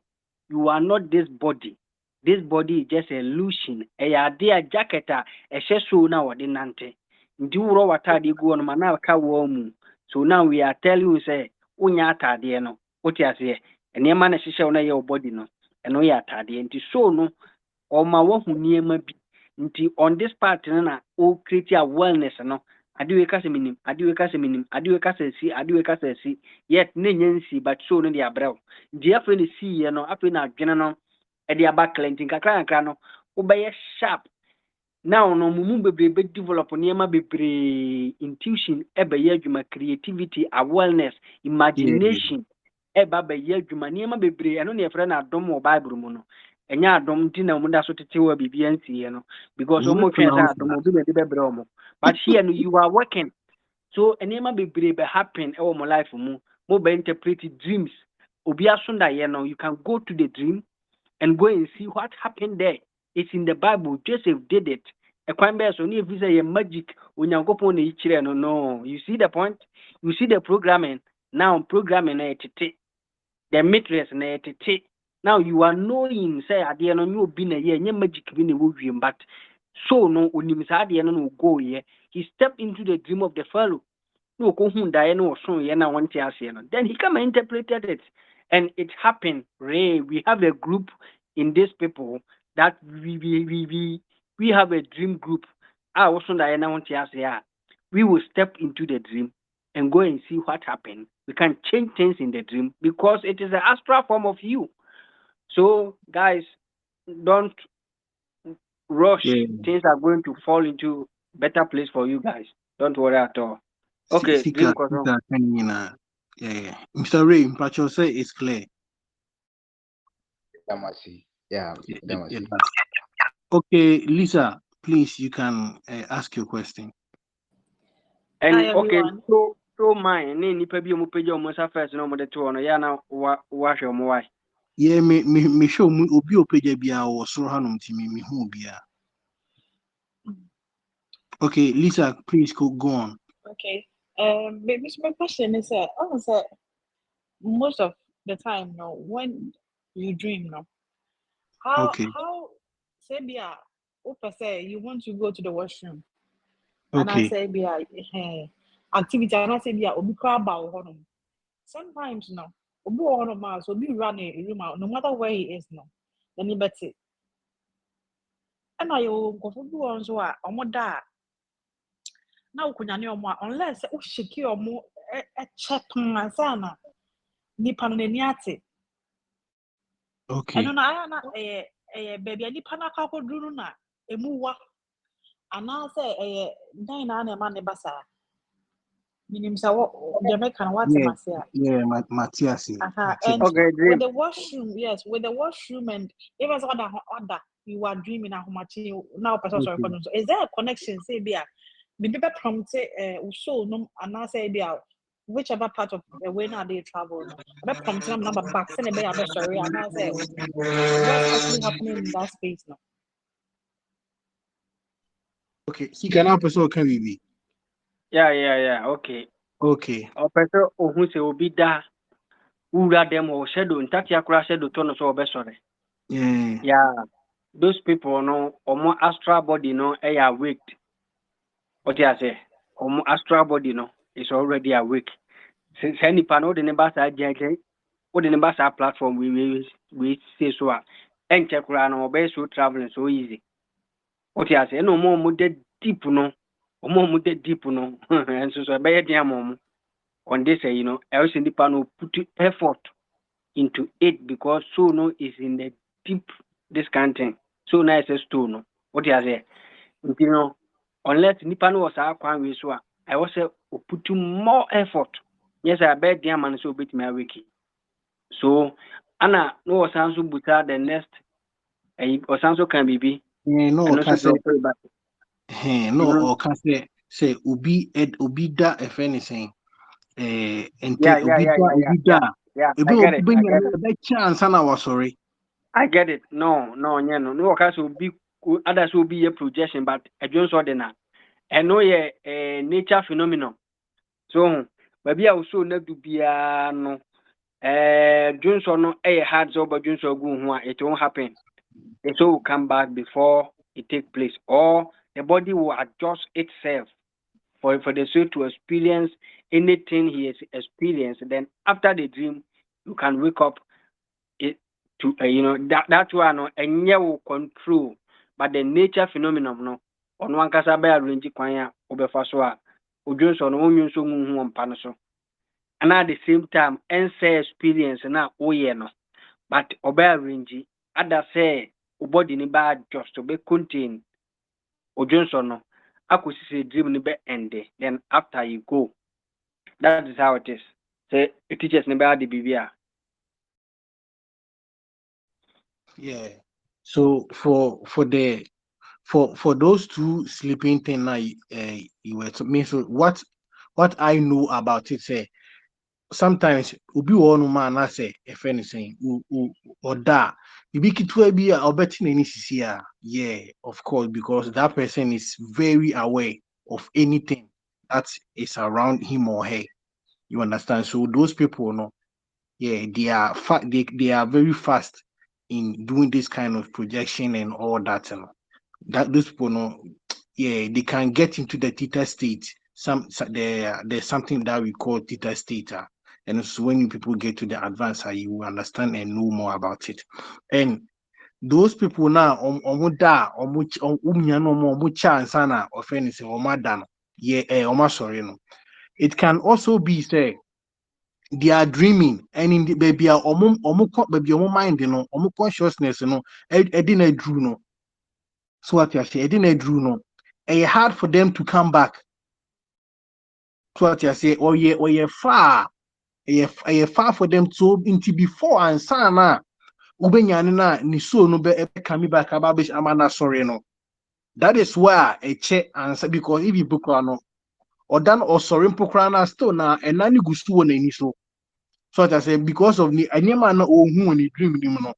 you are not this body. This body is just a illusion. Ɛyɛ adeɛ a jacket a ɛhyɛ soul na wɔde nante nti worɔ w'atadeɛ gu hɔ no ma na aka wɔ mu. So now we are telling you say wonya atadeɛ no wote aseɛ nneɛma na ɛhyehyɛ wo na ɛyɛ wo body no ɛno yɛ atadeɛ nti soul no ɔma woahu nneɛma bi nti on this part no na o create awareness no ade wei kasa minim ade wei kasa minim ade wei kasa si ade wei kasa si yet ne nya nsi but soul no de abrɛ wo nti afei na siiɛ no afei na adwene no ɛde aba kla nti nkakra no wobɛyɛ sharp now no mumu bebree develop nneɛma bebree intuition ɛbɛyɛ adwuma creativity awareness imagination ɛba bɛyɛ adwuma nneɛma bebree ɛno ne yɛfrɛ no adom wɔ bible mu no ɛnyɛ adom nti na ɔmo da so tete wɔ biribi ansiiɛ no because ɔmo twɛn sɛ adom obi na ɛde bɛbrɛ ɔmo but here no you are working so nneɛma bebree bɛ happen ɛwɔ mo life mu mo bɛ interpret dreams obi aso ndaeɛ no you can go to the dream and go and see what happened there. It's in the Bible. Joseph did it. A crime bear so near visa a magic when you go on each no. You see the point? You see the programming. Now programming the matrix now you are knowing say at the end you been a year magic been a movie but so no unim sa no go here. He stepped into the dream of the fellow. No kohun dae no so ye na wonte ase no. Then he come and interpreted it. And it happened. Ray, we have a group in these people that we have a dream group. Also dae na wonte ase a. We will step into the dream and go and see what happened. We can change things in the dream because it is the astral form of you. So guys, don't rush.
Yeah.
Things are going to fall into better place for you guys. Don't worry at all. Okay,
Sika,
dream control.
yeah. Mr. Ray, Mpacho say it's clear.
Damasi. Yeah, Damasi.
Okay, Lisa, please, you can ask your question.
And
Hi
okay,
everyone.
so mine, ne nipa bi omo pagya omo sa first no mo de to no ya na wa hwe omo why.
Yeah, me show mu obi opeja bia wo soro hanom ti me hu bia. Okay, Lisa, please go on.
Okay. My question is most of the time, no, when you dream, no,
Okay,
how say be say you want to go to the washroom, and I
okay,
say be activity, and I say be obi crab honum. Sometimes no, obi honum so be run a room out, no matter where he is, no, then you bet it. And I go for one so da na ukunyane omo unless o shiki omo e check ansana nipa no nani ate.
okay.
Eno na aya na baby nipa na akọ duru na emuwa ana say dan na na ma ne basa minim say what Jamaica na what
Yeah,
masia.
yeah, Matthias.
And
Okay,
with
dream.
the washroom, yes, with the washroom and even other you are dreaming how much now person sorry
Okay.
so is there a connection say be the people prompt so no and I say be whichever part of the way now they travel no but prompt them number back send be sorry and I say what's actually happening in that space now.
Okay, he can help us all can we be?
Yeah. Okay.
Okay.
O person ohun se obi da ura them or shadow ntati akura shadow tono so obesore.
Yeah.
Yeah, those people no omo astral body no awake. What you say? Omo astral body no is already awake. Since any panel the number sa jeje, what the number sa platform we say so and check no obey so traveling so easy. What you say? No more mu deep no. Omo mu deep no. And so be dia mom on this else in the panel put effort into it because so no is in the deep this kind of thing. So nice as to no. What you say? Unless nipa no was our kwan we so I was say put more effort. Yes, I bet the man so bit my wiki. So Anna no was also buta the next or also can be
No,
and
can
also
say
drop back.
no, or can say ubi da if anything.
Yeah,
Ente
yeah, yeah, yeah, yeah,
ubi
yeah.
da.
Yeah,
Ebi
I get it. I
obenya
get it.
be chance na was sorry.
I get it. No, no case will be others will be a projection, but I just saw the na. And no nature phenomenon. So maybe I also not to be no Johnson no hard so but Johnson go it won't happen. The soul will come back before it take place, or the body will adjust itself for the soul to experience anything he has experienced. Then after the dream, you can wake up it to that one and you will control, but the nature phenomenon no on one kasa by arrange kwanya obefa so a Johnson no onyu so hu hu so. And at the same time, and say experience na no. But obey range, other say body ni bad just to be contain Johnson no. I could see dream ni be end. Then after you go, that is how it is. Say it teaches ni bad the
Yeah. So for those two sleeping thing now you were to me. So what I know about it say sometimes ubi one man I say if anything or that you be kitwe be a betting any CCR. Yeah, of course, because that person is very aware of anything that is around him or her. You understand? So those people no, yeah, they are very fast in doing this kind of projection and all that, you know. That those people know, yeah, they can get into the theta state. There's something that we call theta state, and so when people get to the advanced, you will understand and know more about it. And those people now, chance of anything, yeah, sorry, no. It can also be say they are dreaming and in the baby baby mind consciousness edina drew no. So what you say edina drew no, it's hard for them to come back. So what you say or ye far far for them to into before and sana ubenya na ni so no be coming back about amana sorry no. That is why a check answer because if you book no or dan or sorry pokra na still na enani gusto na ni so. So what I say because of ni anyama na ohun ni dream ni no.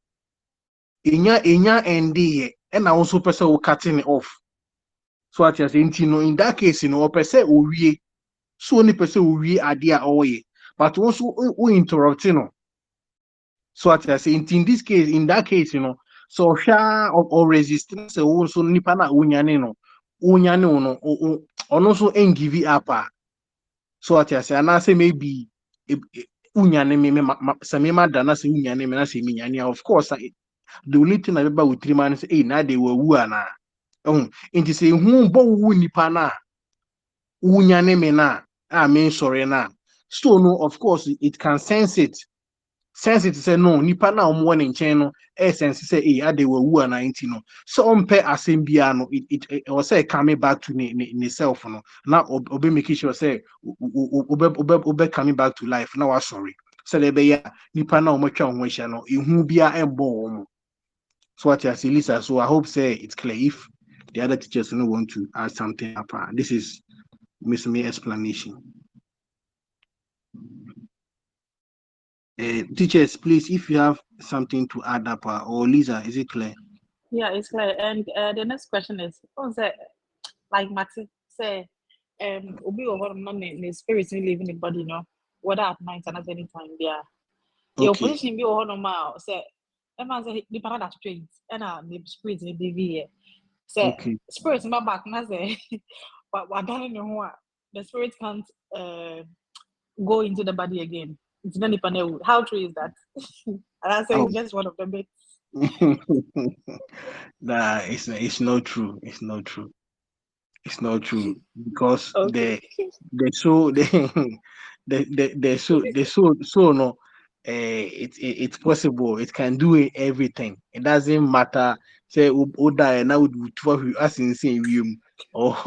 Enya ende and also person will cutting it off. So what you say in that case person owie so only person owie idea owie but also we interrupting no. So what I say in this case in that case so sha or resistance also nipa na unyane no ono so engive up. So what I say and I say maybe unyane me say me madana say unyane me na say me nyane of course the only thing I remember with 3 months say now they were woo na nti say hu bo wu nipa na unyane me na I mean sorry na so no of course it can sense it say no nipa na omo ne nchen no sense say they were woo na nti no so ompe asem bia no it was say coming back to ni self no na obe make sure say obe coming back to life na wa sorry so they be ya nipa na omo twa ho hia no ehu bia embo omo. So what you say, Lisa. So I hope say it's clear. If the other teachers don't want to add something up, this is Miss May explanation. Teachers, please, if you have something to add up, or Lisa, is it clear?
Yeah, it's clear. And the next question is, what's that? Like Matty say, Obi or not the spirit live in the body, whether at night and at any time, yeah. Your
Okay.
position be on normal. Say, a man say the parada to trade, and the spirit in the DV. Say,
Okay.
spirit in my back, and I say, what done in your the spirit can't go into the body again. It's not the How true is that? And I say,
Oh.
it's just one of the bits.
Nah, it's not true. It's not true. It's not true because
Okay.
the so the so no it's possible. It can do everything. It doesn't matter. Say Oda now would as in say you or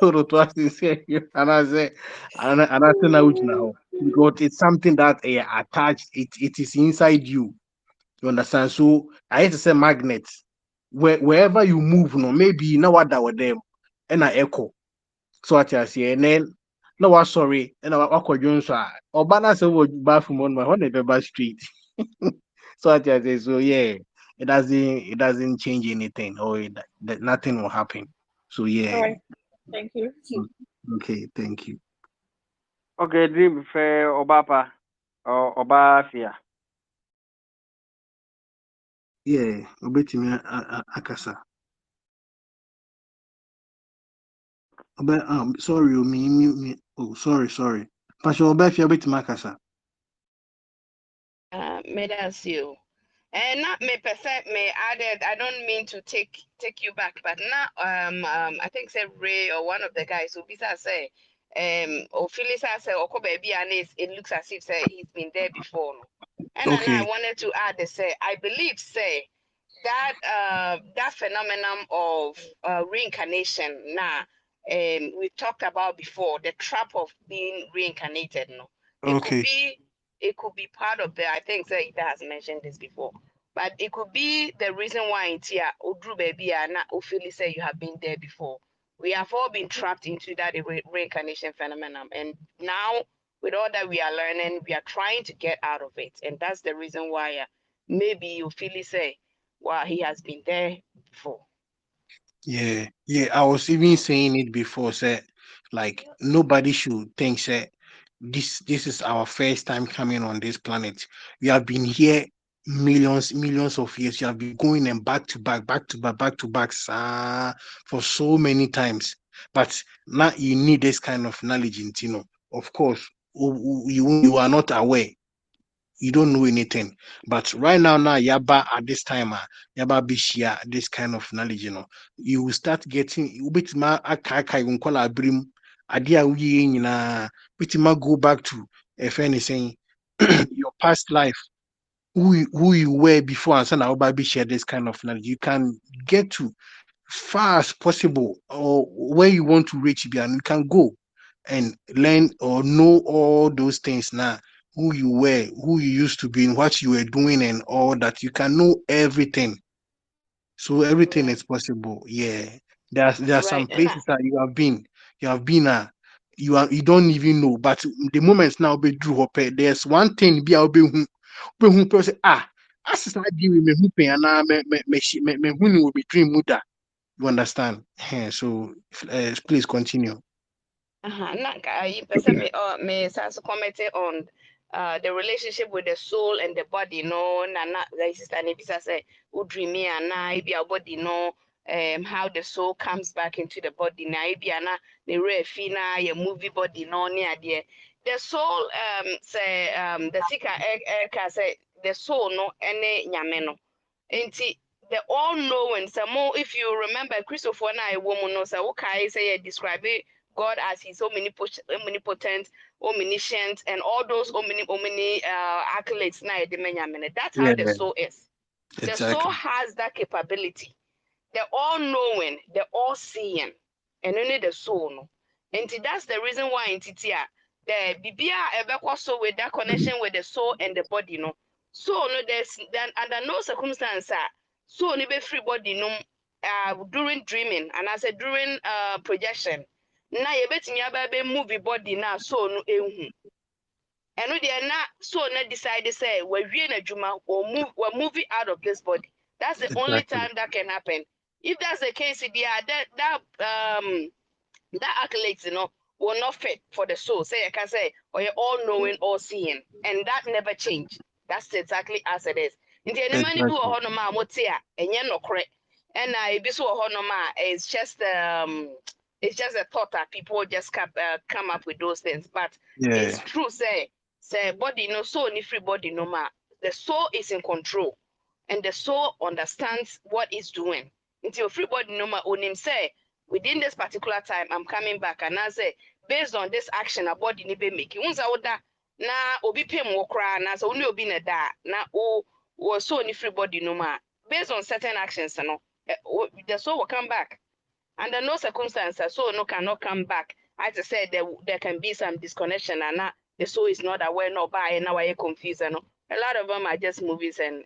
or to us in say and I say and I say now because it's something that attached. It is inside you. You understand? So I hate to say magnets. Wherever you move, no, maybe now what that with them and I echo. So what I say, and then no what sorry, and I walk Jones or banner so would bathroom on my on street. So what I say, so yeah, it doesn't change anything or that nothing will happen. So
All
yeah.
right. Thank you.
Okay, thank you.
Okay, dream fair Obapa or Obafia.
Yeah, obetimi akasa. Sorry, me. Oh, sorry. Pastor Obafia obetimi akasa.
That's you. And not me percent me added. I don't mean to take you back, but now I think say Ray or one of the guys who bisa say or Phyllis say or baby and it looks as if say he's been there before. No? And then I
Okay.
wanted to add the say I believe say that that phenomenon of reincarnation now we talked about before the trap of being reincarnated. No, it could
Okay.
be part of the. I think Ida has mentioned this before, but it could be the reason why in Tia Udru baby and Ophelia say you have been there before. We have all been trapped into that reincarnation phenomenon, and now with all that we are learning, we are trying to get out of it, and that's the reason why maybe Ophelia say, well, he has been there before.
Yeah. I was even saying it before, say, like nobody should think, say, this is our first time coming on this planet. We have been here millions of years. You have been going and back to back, for so many times. But now you need this kind of knowledge, Of course, you are not aware. You don't know anything. But right now, yaba at this time, yaba be share this kind of knowledge, You will start getting bit ma aka you call a brim idea we bit ma go back to if anything your past life, who you were before and so now be share this kind of knowledge. You can get to far as possible or where you want to reach and you can go and learn or know all those things now, who you were, who you used to be, and what you were doing, and all that. You can know everything. So everything
Right,
is possible. Yeah. There are
right,
some places that you have been you don't even know. But the moments now be drew up. There's one thing be I'll be who person as I deal with me who pay and me who will be dream muda. You understand? So please continue.
You person me start commenting on the relationship with the soul and the body. No, na like sister Nebisa say, "Udrimi ana ibi our body no." How the soul comes back into the body. Na ibi ana the refina your movie body no ni idea. The soul say the sika say the soul no ene nyame no. Enti the all knowing some more if you remember Christopher and I woman no say okay say describe it God as he's omnipotent, omniscient, and all those accolades. That's how
Yeah,
the soul is. The soul
exactly.
has that capability. The all-knowing, the all-seeing, and only the soul. No? And that's the reason why in Titia, the Bibia ever so with that connection with the soul and the body. No, so no, there's then under no circumstance, so no be free body no. During dreaming and I said during projection na yɛbɛtumi aba bɛ movie body na so no ehu ɛno deɛ na so na decide say wɔawie n'adwuma or movie out of this body. That's the only
Exactly.
time that can happen. If that's the case, that accolades, will not fit for the soul. Say I can say, or you're all knowing, all seeing, and that never change. That's exactly as it is. In the many people
Exactly.
honoma motia and yen no correct. And I be so honoma it's just a thought that people just come up with those things. But it's
Yeah.
true, say body no soul ni free body no ma. The soul is in control and the soul understands what it's doing. Until free body no ma onim say within this particular time I'm coming back and I say based on this action a body ni be making. Unza oda na obi pem wo kra na so only obi na da na o so ni free body no ma based on certain actions no the soul will come back under no circumstances so no cannot come back. As I said, there can be some disconnection and not, the soul is not aware, no by and now I confused. No? A lot of them are just movies and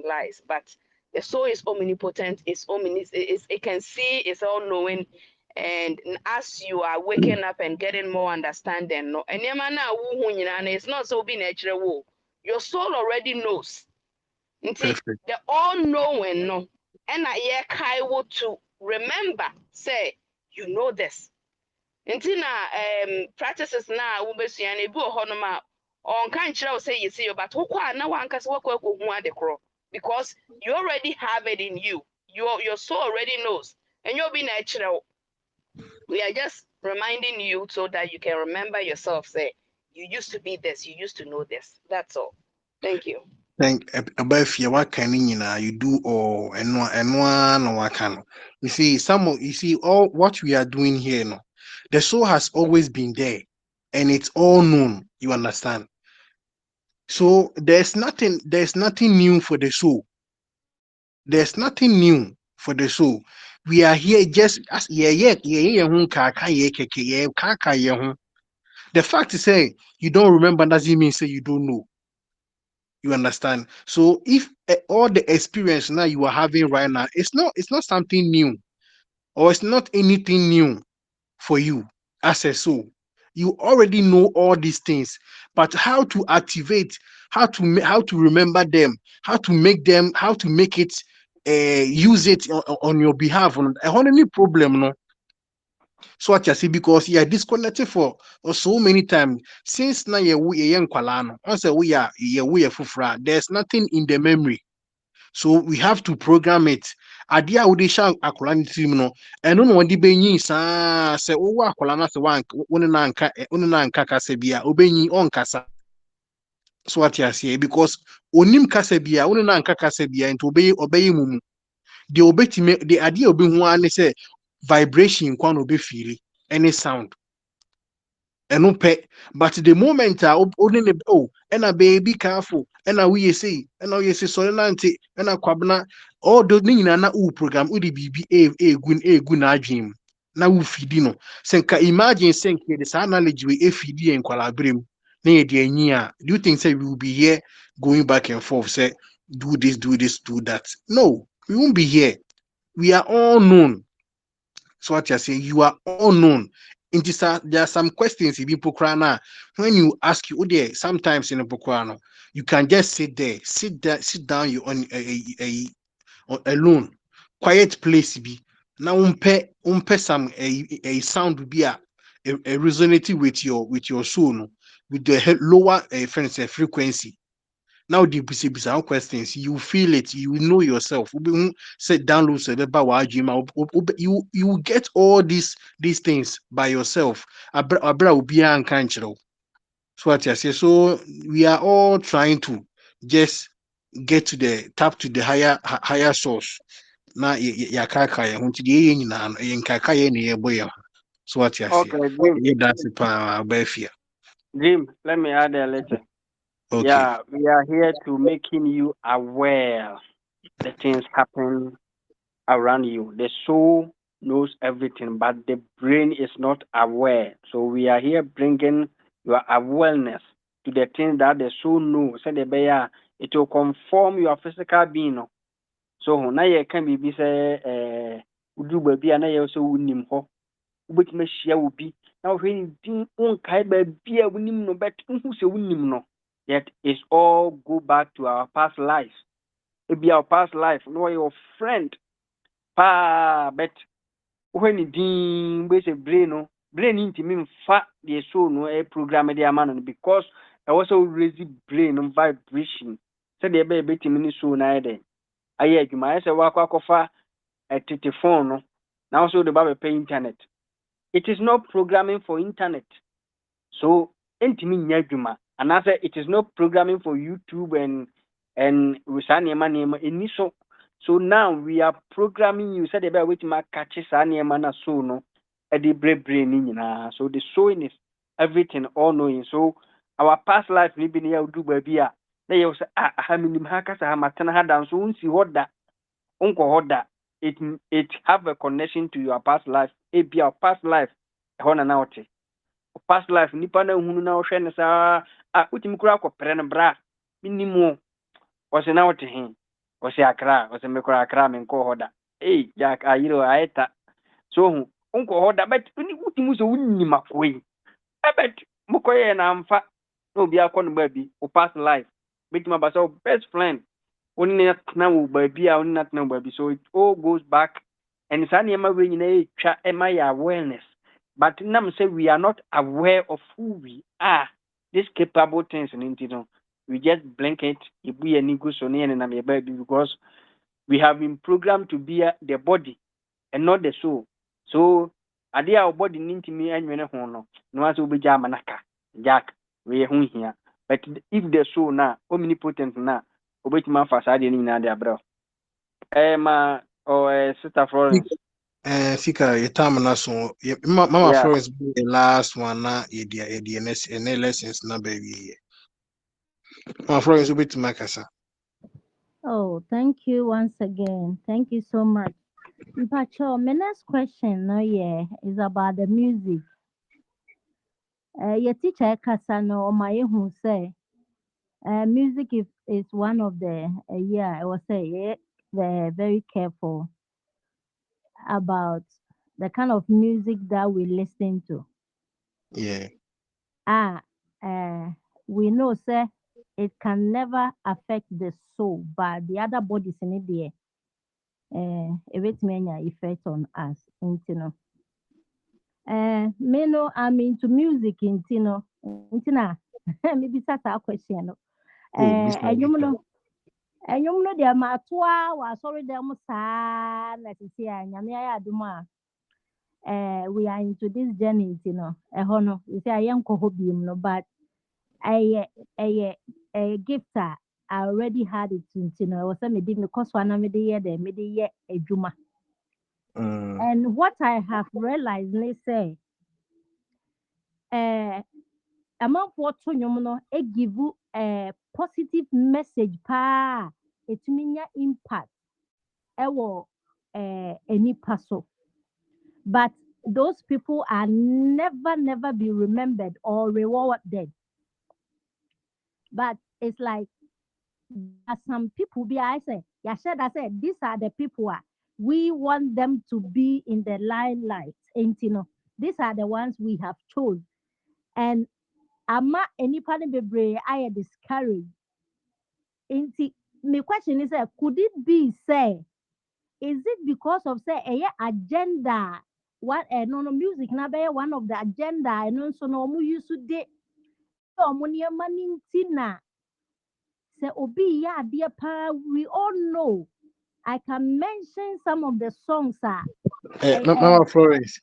lies, but the soul is omnipotent, it's it can see, it's all knowing. And as you are waking up and getting more understanding, no, and it's not so be natural. Your soul already knows.
Perfect.
The all knowing, no, and I kaiwo to remember, say, you know this. Until practices now, Ubesian, a bo honoma, on can't say you see, but who no one can work the crow because you already have it in you. Your soul already knows, and you'll be natural. We are just reminding you so that you can remember yourself. Say, you used to be this, you used to know this. That's all. Thank you.
Thank about fear what can you do all and one or what can you see you see all what we are doing here no. The soul has always been there and it's all known, you understand. So there's nothing new for the soul. There's nothing new for the soul. We are here just as the fact is saying you don't remember doesn't mean say you don't know. You understand? So if all the experience now you are having right now, it's not something new or it's not anything new for you as a soul. You already know all these things, but how to activate, how to remember them, how to make it, use it on your behalf. On any problem, no. So what you see because you are disconnected for so many times since now we are young. Once we are fufra, there's nothing in the memory. So we have to program it. Adia would shout akolani team no. And no one debenyi sa se owa akolana se wan unanka kasebia obenyi on kasa. So what you see because onim kasebia unanka kasebia into obey mumu. The obetime the idea obi ho ane say vibration kwan obe feel any sound. Eno pe but the moment only and a baby careful and a we say and we say so nanti and a kwabna all the thing na program udi bibi gun adwem na wo fidi no senka imagine senka the knowledge we fidi en kwalabrem na ye de anyi a do you think say we will be here going back and forth say do this do that? No, we won't be here. We are all known. So what you're saying, you are all known. There are some questions in Pokrana. When you ask you, oh there, sometimes in a Pokrano, you can just sit there, sit down, you on alone, quiet place be. Now umpe some a sound will be a resonating with your soul, no? With the lower frequency. Now the bisa questions, you feel it, you know yourself. Sit down, you will get all these things by yourself. Abra will be unconscious. So what I say. So we are all trying to just get to the tap to the higher source. Na ya kaka ya hunti ye nyina yen kaka ye ne ye boya. So what I say.
Okay, Jim.
Ye that's pa ba.
Jim, let me add a little.
Okay.
Yeah, we are here to making you aware the things happen around you. The soul knows everything, but the brain is not aware. So we are here bringing your awareness to the things that the soul knows. So it will conform your physical being. No? So now you can be say, udu baby na you so unim ho. Ubetime shia ubi. Now when din unkai baby unim no bet unhu se unim no. Yet it's all go back to our past life. It be our past life. No, your friend. Pa, but when it ding, we say brain, no, brain ntimi mfa the soul no program the amano because I also raise brain vibration said the be betimi ni soul na ede aye adwuma I say wakwa kofa tete phone no now also the ba pay internet. It is not programming for internet. So ntimi nya adwuma and I say it is not programming for YouTube and usani ema eni so now we are programming you said about which ma catch sani ema na so no e dey brain ni so the sowing is everything all knowing. So our past life ni bi na do ba bi a na you say ha minim ha kasa ha matena ha dan so unsi hoda unko hoda it have a connection to your past life e bi our past life e ho na wote past life nipa na hunu na wohwe ne saa utimi kura akɔpere no bra minimu ɔse na wote he ɔse akra ɔse mekora akra menkɔ hɔ da jack ayiro ayeta so hu unkɔ hɔ da but utimi so wunnim akɔyi but mokɔyɛ na amfa na obi akɔ no baabi wo past life betimi aba sɛ wo best friend wone ne tena wo baabi a wone na tena wo baabi so it all goes back and saa nneɛma wei nyinaa ɛtwa ɛma yɛ awareness. But nam say we are not aware of who we are. These capable things, we just blink it. Because we have been programmed to be the body and not the soul. So, ade our body ninti me anwene ho no. No as obi manaka. Jack, we here. But if the soul na omnipotent na, obetima fa sa de ni na de abro. Ma or Sister Florence.
Fika your time na so Mama
Yeah.
Florence be the last one na the lessons na baby. Mama Florence will be to Makasa.
Oh, thank you once again. Thank you so much. Mpacho, my next question no yeah is about the music. Your teacher Kasano or my who say music is one of the I was say yeah, they're very careful about the kind of music that we listen to.
Yeah.
Ah, we know say it can never affect the soul, but the other bodies in it there, it may effect on us, you know. Me no, I'm into music, you know, maybe that's our question. No.
Oh, Mr.
And you
Victor.
know, dear matua was sorry, there was sad, let us see, and Yamia Duma. We are into this journey, you know, a honor. We say I am cohobium, no, but a gift I already had it, you know, I was a medicine because one of the year, the media a juma. And what I have realized, they say, amanfoɔ to nnwom no give you a positive message paa ɛtumi nya impact ɛwɔ nipa so but those people are never be remembered or rewarded but it's like there are some people be I say these are the people we want them to be in the limelight and you know these are the ones we have chose and ama nipa no bebree ayɛ discouraged nti my question is could it be say is it because of say agenda what no music na be one of the agenda and so no mu use de omo nneɛma no nti na sɛ obi yɛ adeɛ paa we all know I can mention some of the songs
Mama Florence.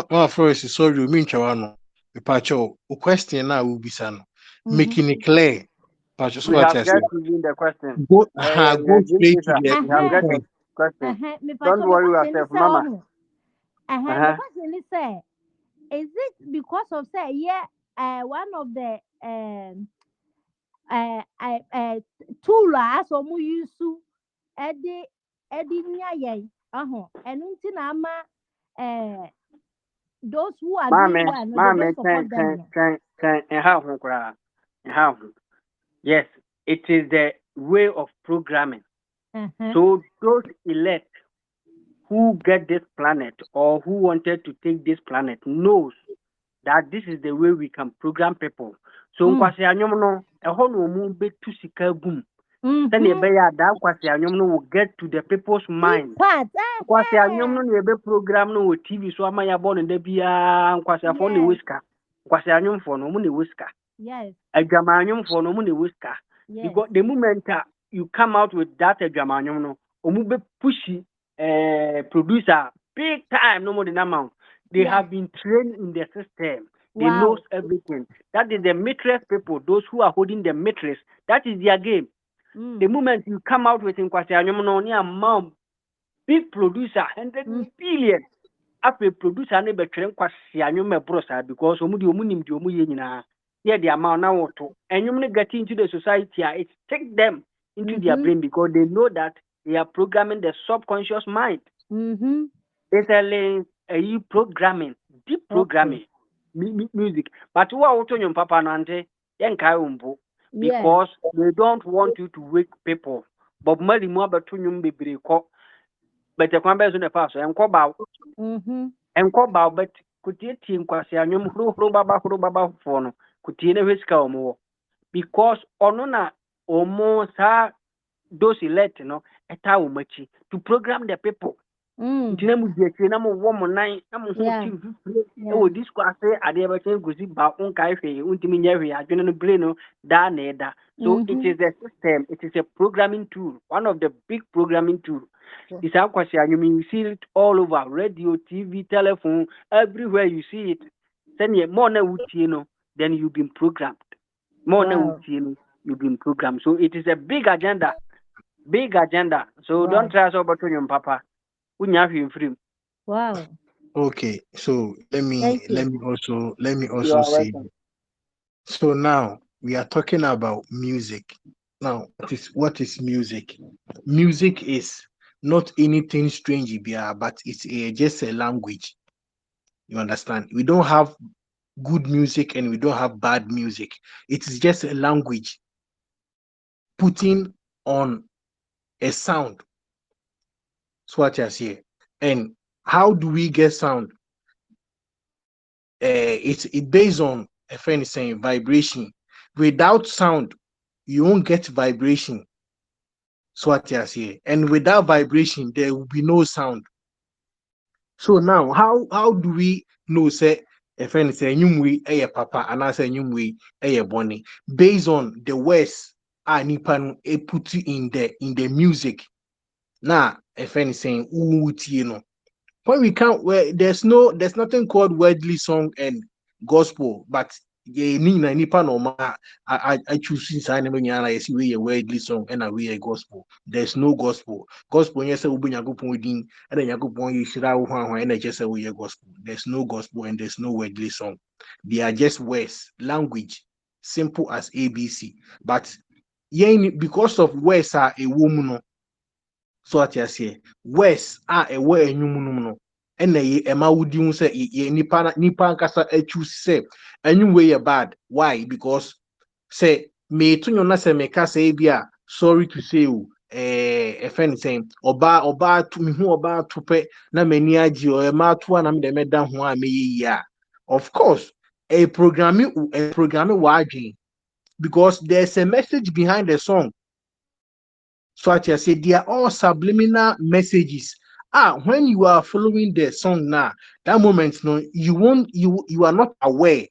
Mama Florence, sorry, you mean Chawano. The Pacho, question now will be son. Making it clear. Pacho, so
We
what
have
I say.
just given the question.
Go straight to
We have
the
got the
point.
question.
me
Don't
pacho me
worry
question
yourself,
is
Mama.
the question is is it because of say one of the tool as omu use edi nya yen enu nti na ama those who are doing well no they don't support them
Yes, it is the way of programming.
yeah.
So those elect who get this planet or who wanted to take this planet knows that this is the way we can program people. So nkwasi anyom no eho no mu betu sika gum Then you bear that kwasi anyom no will get to the people's mind.
Part.
Kwasi anyom no you be program no with TV so ama ya born de bia kwasi afọ ne
Yes.
whisker. Kwasi anyom for no mu ne whisker.
Yes.
Adwama anyom for no mu ne whisker.
Yes.
Because the moment you come out with that adwama anyom no, omu be pushy producer big time no more than amount. They have been trained in the system. They knows everything. That is the matrix people, those who are holding the matrix. That is their game. The moment you come out with Nkwasi Anyom ni amount big producer 100 billion. After producer ne betwere Nkwasi Anyom brosa because omu di omu nim di omu ye nyina. Yeah, the amount now woto. Anyom ne get into the society, it take them into their brain because they know that they are programming the subconscious mind. It's a programming, deep programming, music. But who are also your papa nante? Because they don't want you to wake people. But Mali more between you be call. But the Kwambas in the past and call about but could you think Kwasi Anyom hro baba phone could you never scout more? Because onona almost those elect etawumachi to program the people. Ntina mu die na mo wo mo nan na mo ho ti fufure e wo disco ase ade ba chen gosi ba on kai hwe untimi nya hwe adwene no ble no da na eda. So it is a system, it is a programming tool, one of the big programming tools. It's Akwasi Anyom, you see it all over radio, TV, telephone, everywhere you see it. Then more na utie no, then you've been programmed. More na utie no, you've been programmed. So it is a big agenda. Big agenda. So don't try so about your papa.
Wow.
Okay, so let me
You are
also say,
welcome.
so now we are talking about music. Now, what is music? Music is not anything strange, but it's just a language. You understand? We don't have good music and we don't have bad music. It is just a language putting on a sound. That's what I say. And how do we get sound? It's based on a friend is saying vibration. Without sound, you won't get vibration. So what I say. And without vibration, there will be no sound. So now, how do we know say a friend is saying you papa and I say you bonnie based on the words nipa put in the music. Now a friend is saying when we can't, there's nothing called worldly song and gospel, but nipa normal I choose since I never see we a worldly song and we a gospel. There's no gospel. Gospel yes will be yakupon din and then yakupon yishira and just say we a gospel. There's no gospel and there's no worldly song. They are just words, language, simple as ABC. But because of words are a woman. So what you say, words are a way enyumunum and ema wudi hu say ye nipa nkasa choose say enyum way bad. Why? Because say me to nyo na say me ka say bia sorry to say o a friend saying oba to me hu oba to pe na mani agi o ema to na me de meda ho a me yi. Of course a programming wadwin because there's a message behind the song. So I say they are all subliminal messages. When you are following the song now, that moment you are not aware,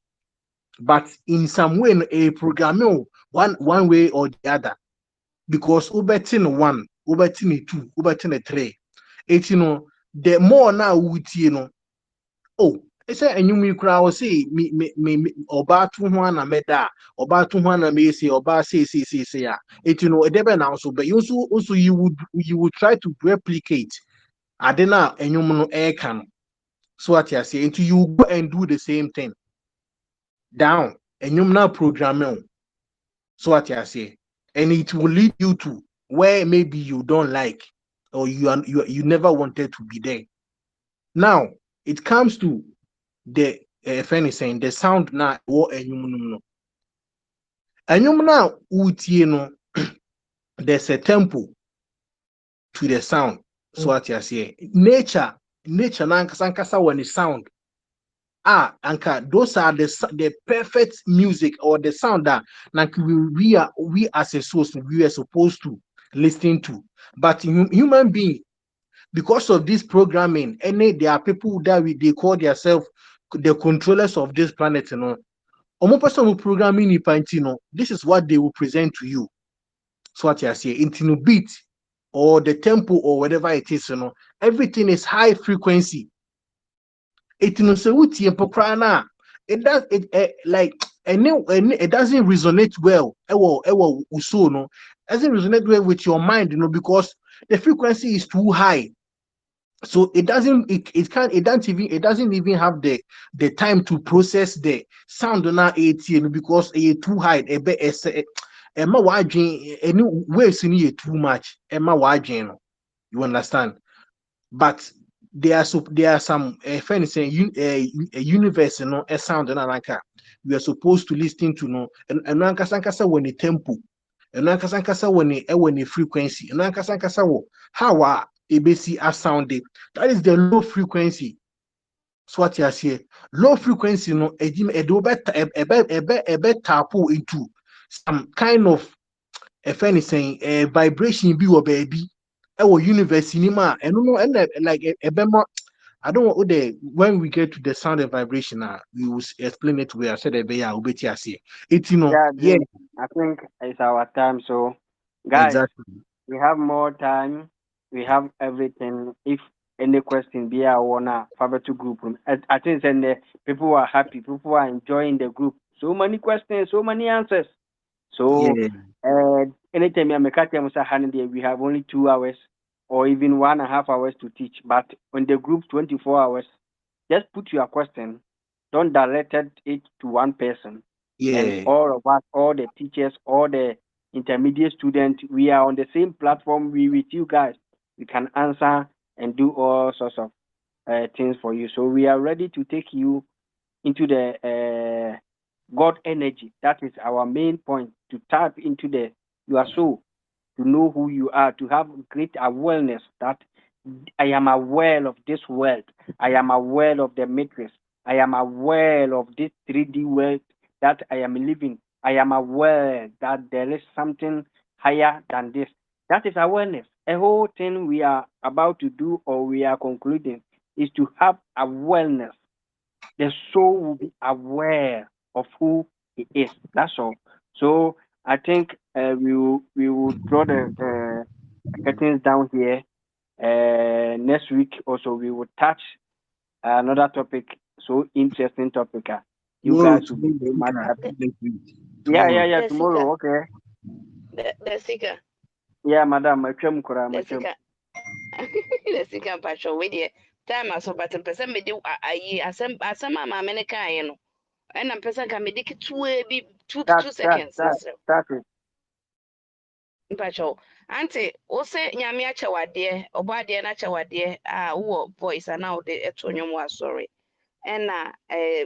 but in some way a programming one way or the other. Because ubetin one, ubetin two, ubetin three. It's the more now I say and you crowd say me oba to one na meda oba to one na me say oba say it now so but you also you would try to replicate adena and you no air can so what you say until you go and do the same thing down and you now programming so what you say and it will lead you to where maybe you don't like or you never wanted to be there. Now it comes to the friend is saying the sound na wo enyum na utie no there's a tempo to the sound. So what you say nature na nkasa when the sound Anka, those are the perfect music or the sound that like we as a source we are supposed to listen to. But human being, because of this programming, there are people that they call themselves the controllers of this planet, you know. Omo person will programming you know, this is what they will present to you. So what you say, into beat or the tempo or whatever it is, you know, everything is high frequency. It no say it does like and it doesn't resonate well. So no, doesn't resonate well with your mind, you know, because the frequency is too high. So it doesn't it doesn't even have the time to process the sound on our 18 because it too high Emma waging any waves in it too much Emma waging, you understand. But there are some friends saying a universe, you know, a sound and like we are supposed to listen to, no, and ankasankasa when the tempo and ankasankasa when the frequency and ankasankasa how abc are sounded. That is the low frequency. So what you say, low frequency, no, a do better tapo into some kind of a friend is saying a vibration be or baby our universe cinema and no and like a bema. I don't want the when we get to the sound and vibration, we will explain it where I said a bear ubeti say it, you know.
Yeah,
Yeah,
Jane, I think it's our time. So, guys,
exactly.
we have more time. We have everything. If any question be I wanna favorite group room. I think then the people are happy. People are enjoying the group. So many questions, so many answers. So
Yeah,
anytime you make a we have only 2 hours or even 1.5 hours to teach. But on the group 24 hours, just put your question. Don't direct it to one person. And
yeah,
all of us, all the teachers, all the intermediate students, we are on the same platform. We with you guys. We can answer and do all sorts of things for you. So we are ready to take you into the God energy. That is our main point, to tap into the your soul, to know who you are, to have great awareness that I am aware of this world. I am aware of the matrix. I am aware of this 3D world that I am living. I am aware that there is something higher than this. That is awareness. A whole thing we are about to do or we are concluding is to have awareness. The soul will be aware of who he is. That's all. So I think we will draw the curtains down here. Next week also we will touch another topic, so interesting topic. You
tomorrow,
guys will be
tomorrow,
very much
Sika,
happy.
next week,
Yeah, yeah,
tomorrow.
yeah.
The seeker,
Tomorrow, okay.
the seeker,
Yeah, madam. Machem kura,
the
machem.
seeker, the seeker patrol with you. Time as so but person me do asem ama me ne kan no. And person can make it two
Start,
two
start,
seconds.
start, start it.
Mpacho ante wo se nyame akyɛwadeɛ ɔbɔ adeɛ no akyɛwadeɛ a wowɔ voice ana wode ɛto nnwom wɔ asɔre ɛna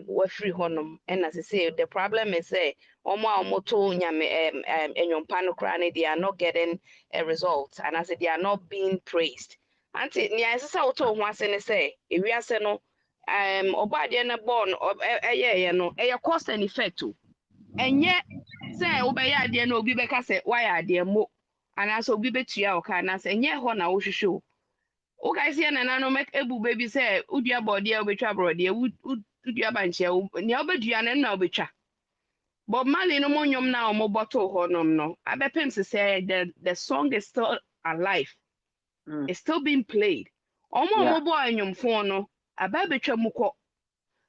wafiri hɔnom ɛna sɛ the problem is sɛ ɔmo a ɔmoto nyame nnwompa no koraa no they are not getting a result anaasɛ they are not being praised ante nea ɛsɛ sɛ wotɔ wo ho ase ne sɛ ewiase no ɔbɔ adeɛ no bɔɔ no ɛyɛɛyɛ no ɛyɛ cause and effect o ɛnyɛ sɛ wobɛyɛ adeɛ no obi bɛka sɛ woayɛ adeɛ mo anaasɛ obi bɛtua wo ka anaasɛ ɛnyɛ hɔ na wohwehwɛ o wokae sɛ nananom ebu baabi sɛ wodua bɔɔdeɛ a wobɛtwa borɔdeɛ wodua bankyea nea wobɛdua no na wobɛtwa Bob Marley no mo nnwom na ɔmo bɔtoo hɔnom no abɛpem sɛ the song is still alive.
Mm,
It's still being played ɔmo a
yeah.
ɔmo bɔɔ nnwomfoɔ no aba bɛtwa mu kɔ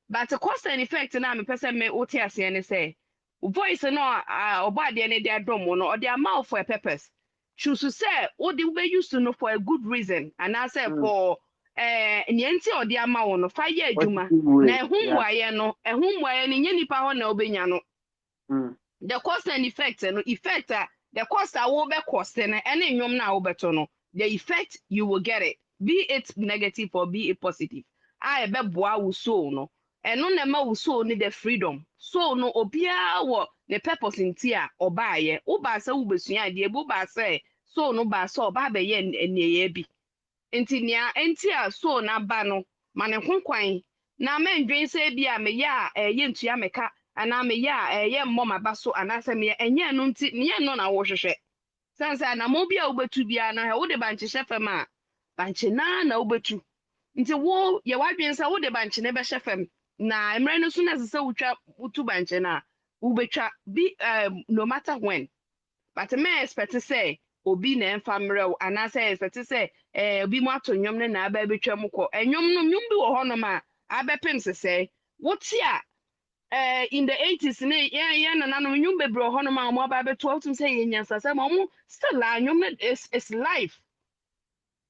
but the cause and effect na me pɛ sɛ me wote aseɛ ne sɛ voice no ɔbɔ adeɛ no de adɔm wo no ɔde ama wo for a purpose choose sɛ wode wobɛuse no for a good reason anaasɛ
Mm.
for nea nti a ɔde ama wo no fa yɛ adwuma
Positive way.
na ɛho
Yeah.
mmuaeɛ no nyɛ nipa hɔ na wobɛnya no
Mm.
the cost and effect no effect the cost a wobɛ cost no ɛne nnwom na wobɛto no the effect you will get it be it negative or be it positive a ɛbɛboa wo soul no ɛno na ɛma wo soul no the freedom soul no obiara wɔ ne purpose nti a ɔbaayɛ wobaa sɛ wobɛsua adeɛ bi wobaa sɛ soul no baa sɛ ɔbaa bɛyɛ nneɛyɛ bi nti nea nti a soul no aba no ma ne ho kwan na mendwen sɛ bi a meyɛ a ɛyɛ ntua meka anaa meyɛ a ɛyɛ mmɔ m'aba so anaasɛ meyɛ ɛnyɛ no nti nyɛ no na wohwehwɛ sɛn sɛ anamɔ bi a wobɛtu biara no hɛ wode bankye hyɛ fam a bankye naa na wobɛtu nti wo yɛ w'adwene sɛ wode bankye ne bɛhyɛ fam na mmerɛ no so na ɛsɛ sɛ wotwa wotu bankye no a wobɛtwa bi no matter when but me expect sɛ obi na ɛmfa mmerɛ wo anaasɛ expect sɛ obi mu ato nnwom no na aba bɛtwa mu kɔ nnwom no nnwom bi wɔ hɔnom a abɛpem sesɛe wote a in the 80s ne yɛn nananom nnwom bebree wɔ hɔnom a ɔmo aba bɛto wotum sɛ yɛ nyansasɛ ma ɔmo still a nnwom no is life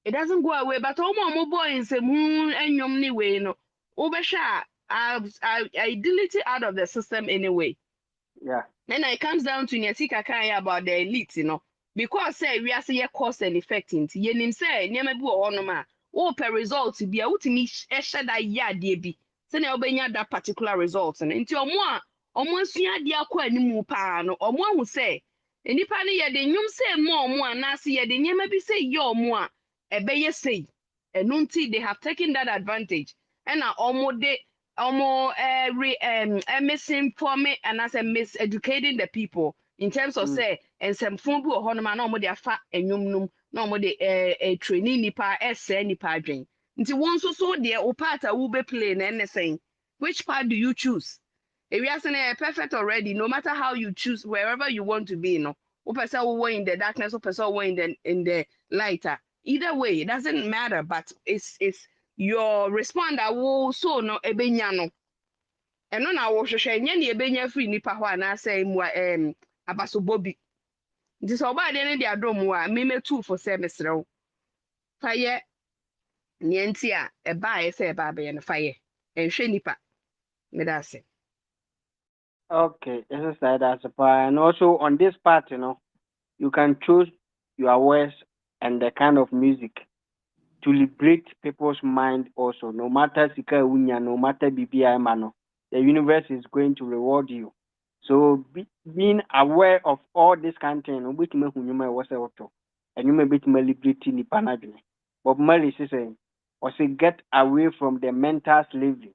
it doesn't go away but ɔmo a ɔmo bɔ nsɛmhu nnwom ne wei no wobɛhwɛ I delete it out of the system anyway.
Yeah.
Then it comes down to Nyasika Kaya about the elite, because say we are say cause and effect into yenim say near bi wɔ hɔnom a wo per result bi a wotumi ɛhyɛ da yɛ adeɛ bi sɛ na wobɛnya that particular result no nti ɔmo asua adeɛ akɔ animu paa no ɔmo ahu sɛ nipa no yɛde nnwom sɛ ma ɔmo anaasɛ yɛde nneɛma bi sɛ yɛ ɔmo a ɛbɛyɛ sei ɛno nti they have taken that advantage ɛna ɔmo de misinforming and as a miseducating the people in terms of say and some phone bi wɔ hɔ nom a na ɔmo de afa enwom nom na ɔmo de training nipa ɛsɛ nipa adwen nti wɔn nso so deɛ o part a wo be play na ɛne sɛn which part do you choose ewiase no yɛ perfect already no matter how you choose wherever you want to be no wo pɛ sɛ wo in the darkness wo pɛ sɛ wo in the light either way it doesn't matter but it's your respond a wo so no ebenya no eno na wo hwehwɛ nye ne ebenya free nipa hɔ anaasɛ mu abasobɔ bi nti sɛ ɔbaa de ne de adom a me metu fo sɛ mesrɛw fa yɛ ne nti a ɛbaa yɛ sɛ ɛbaa bɛyɛ no fa yɛ ɛnhwɛ nipa meda ase.
Okay, this is that's a part. And also on this part, you can choose your words and the kind of music to liberate people's mind also. No matter sika wunya, no matter BBI mano, the universe is going to reward you. So being aware of all this content, which me who you may was auto, and you may be liberty ni panajune. But Mary is saying, or say get away from the mental slavery.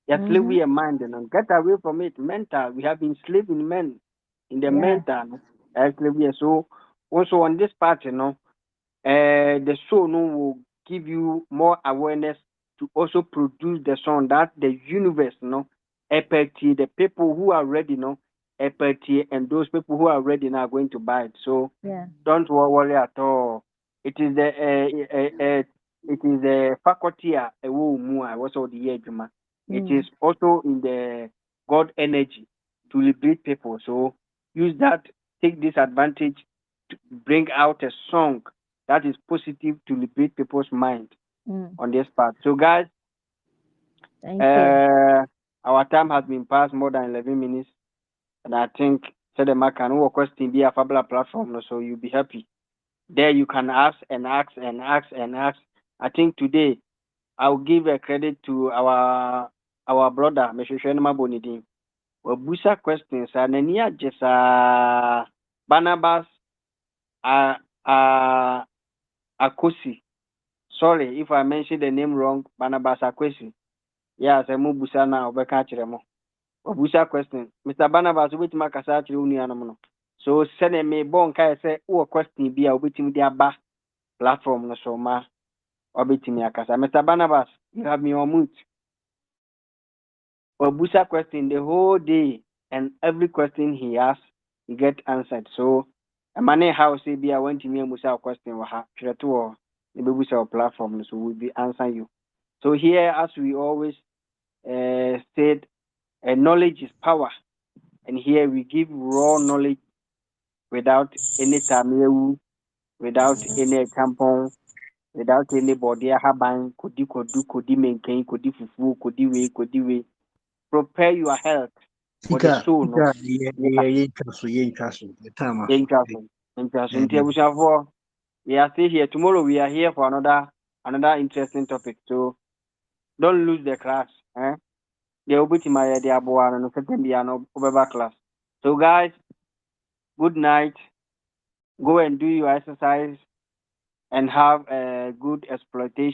Yes, slavery a mind and get away from it. Mental, we have been enslaving men in the mental. Slavery. So also on this part, the soul will give you more awareness to also produce the song that the universe, equity, the people who are ready, equity, and those people who are ready now are going to buy it. So don't worry at all. It is the faculty was all the year, it is also in the God energy to liberate people. So use that, take this advantage to bring out a song that is positive to liberate people's mind on this part. So guys, our time has been past more than 11 minutes. And I think Sedema can question be a fabulous platform, so you'll be happy. There you can ask and ask and ask and ask. I think today I'll give a credit to our brother, Mr. Shenma Bonidin. Wabusa questions and then just Barnabas Akosi. Sorry if I mentioned the name wrong, Barnabas Akosi. Yes, I move Busa now, Bekachiremo. Wabusa question. Mr. Barnabas, which Makasachi Unianono. So send me bon kai say, oh, question be a wait in the aba platform no so ma. Obitimi akasa. Mr. Barnabas, you have me on mute. Wabusa question the whole day and every question he asks, he get answered. So a money house be I went to me Musa question waha to the Busa platform, so we'll be answering you. So here, as we always said, knowledge is power, and here we give raw knowledge without any tamewu, without any tampon, without anybody haban, kodi maintain, kodi fufu, kodi way. Prepare your health for the soul. We are still here. Tomorrow we are here for another interesting topic. So don't lose the class. The Obutimaya the Abuana no second no class. So guys, good night. Go and do your exercise and have a good exploitation.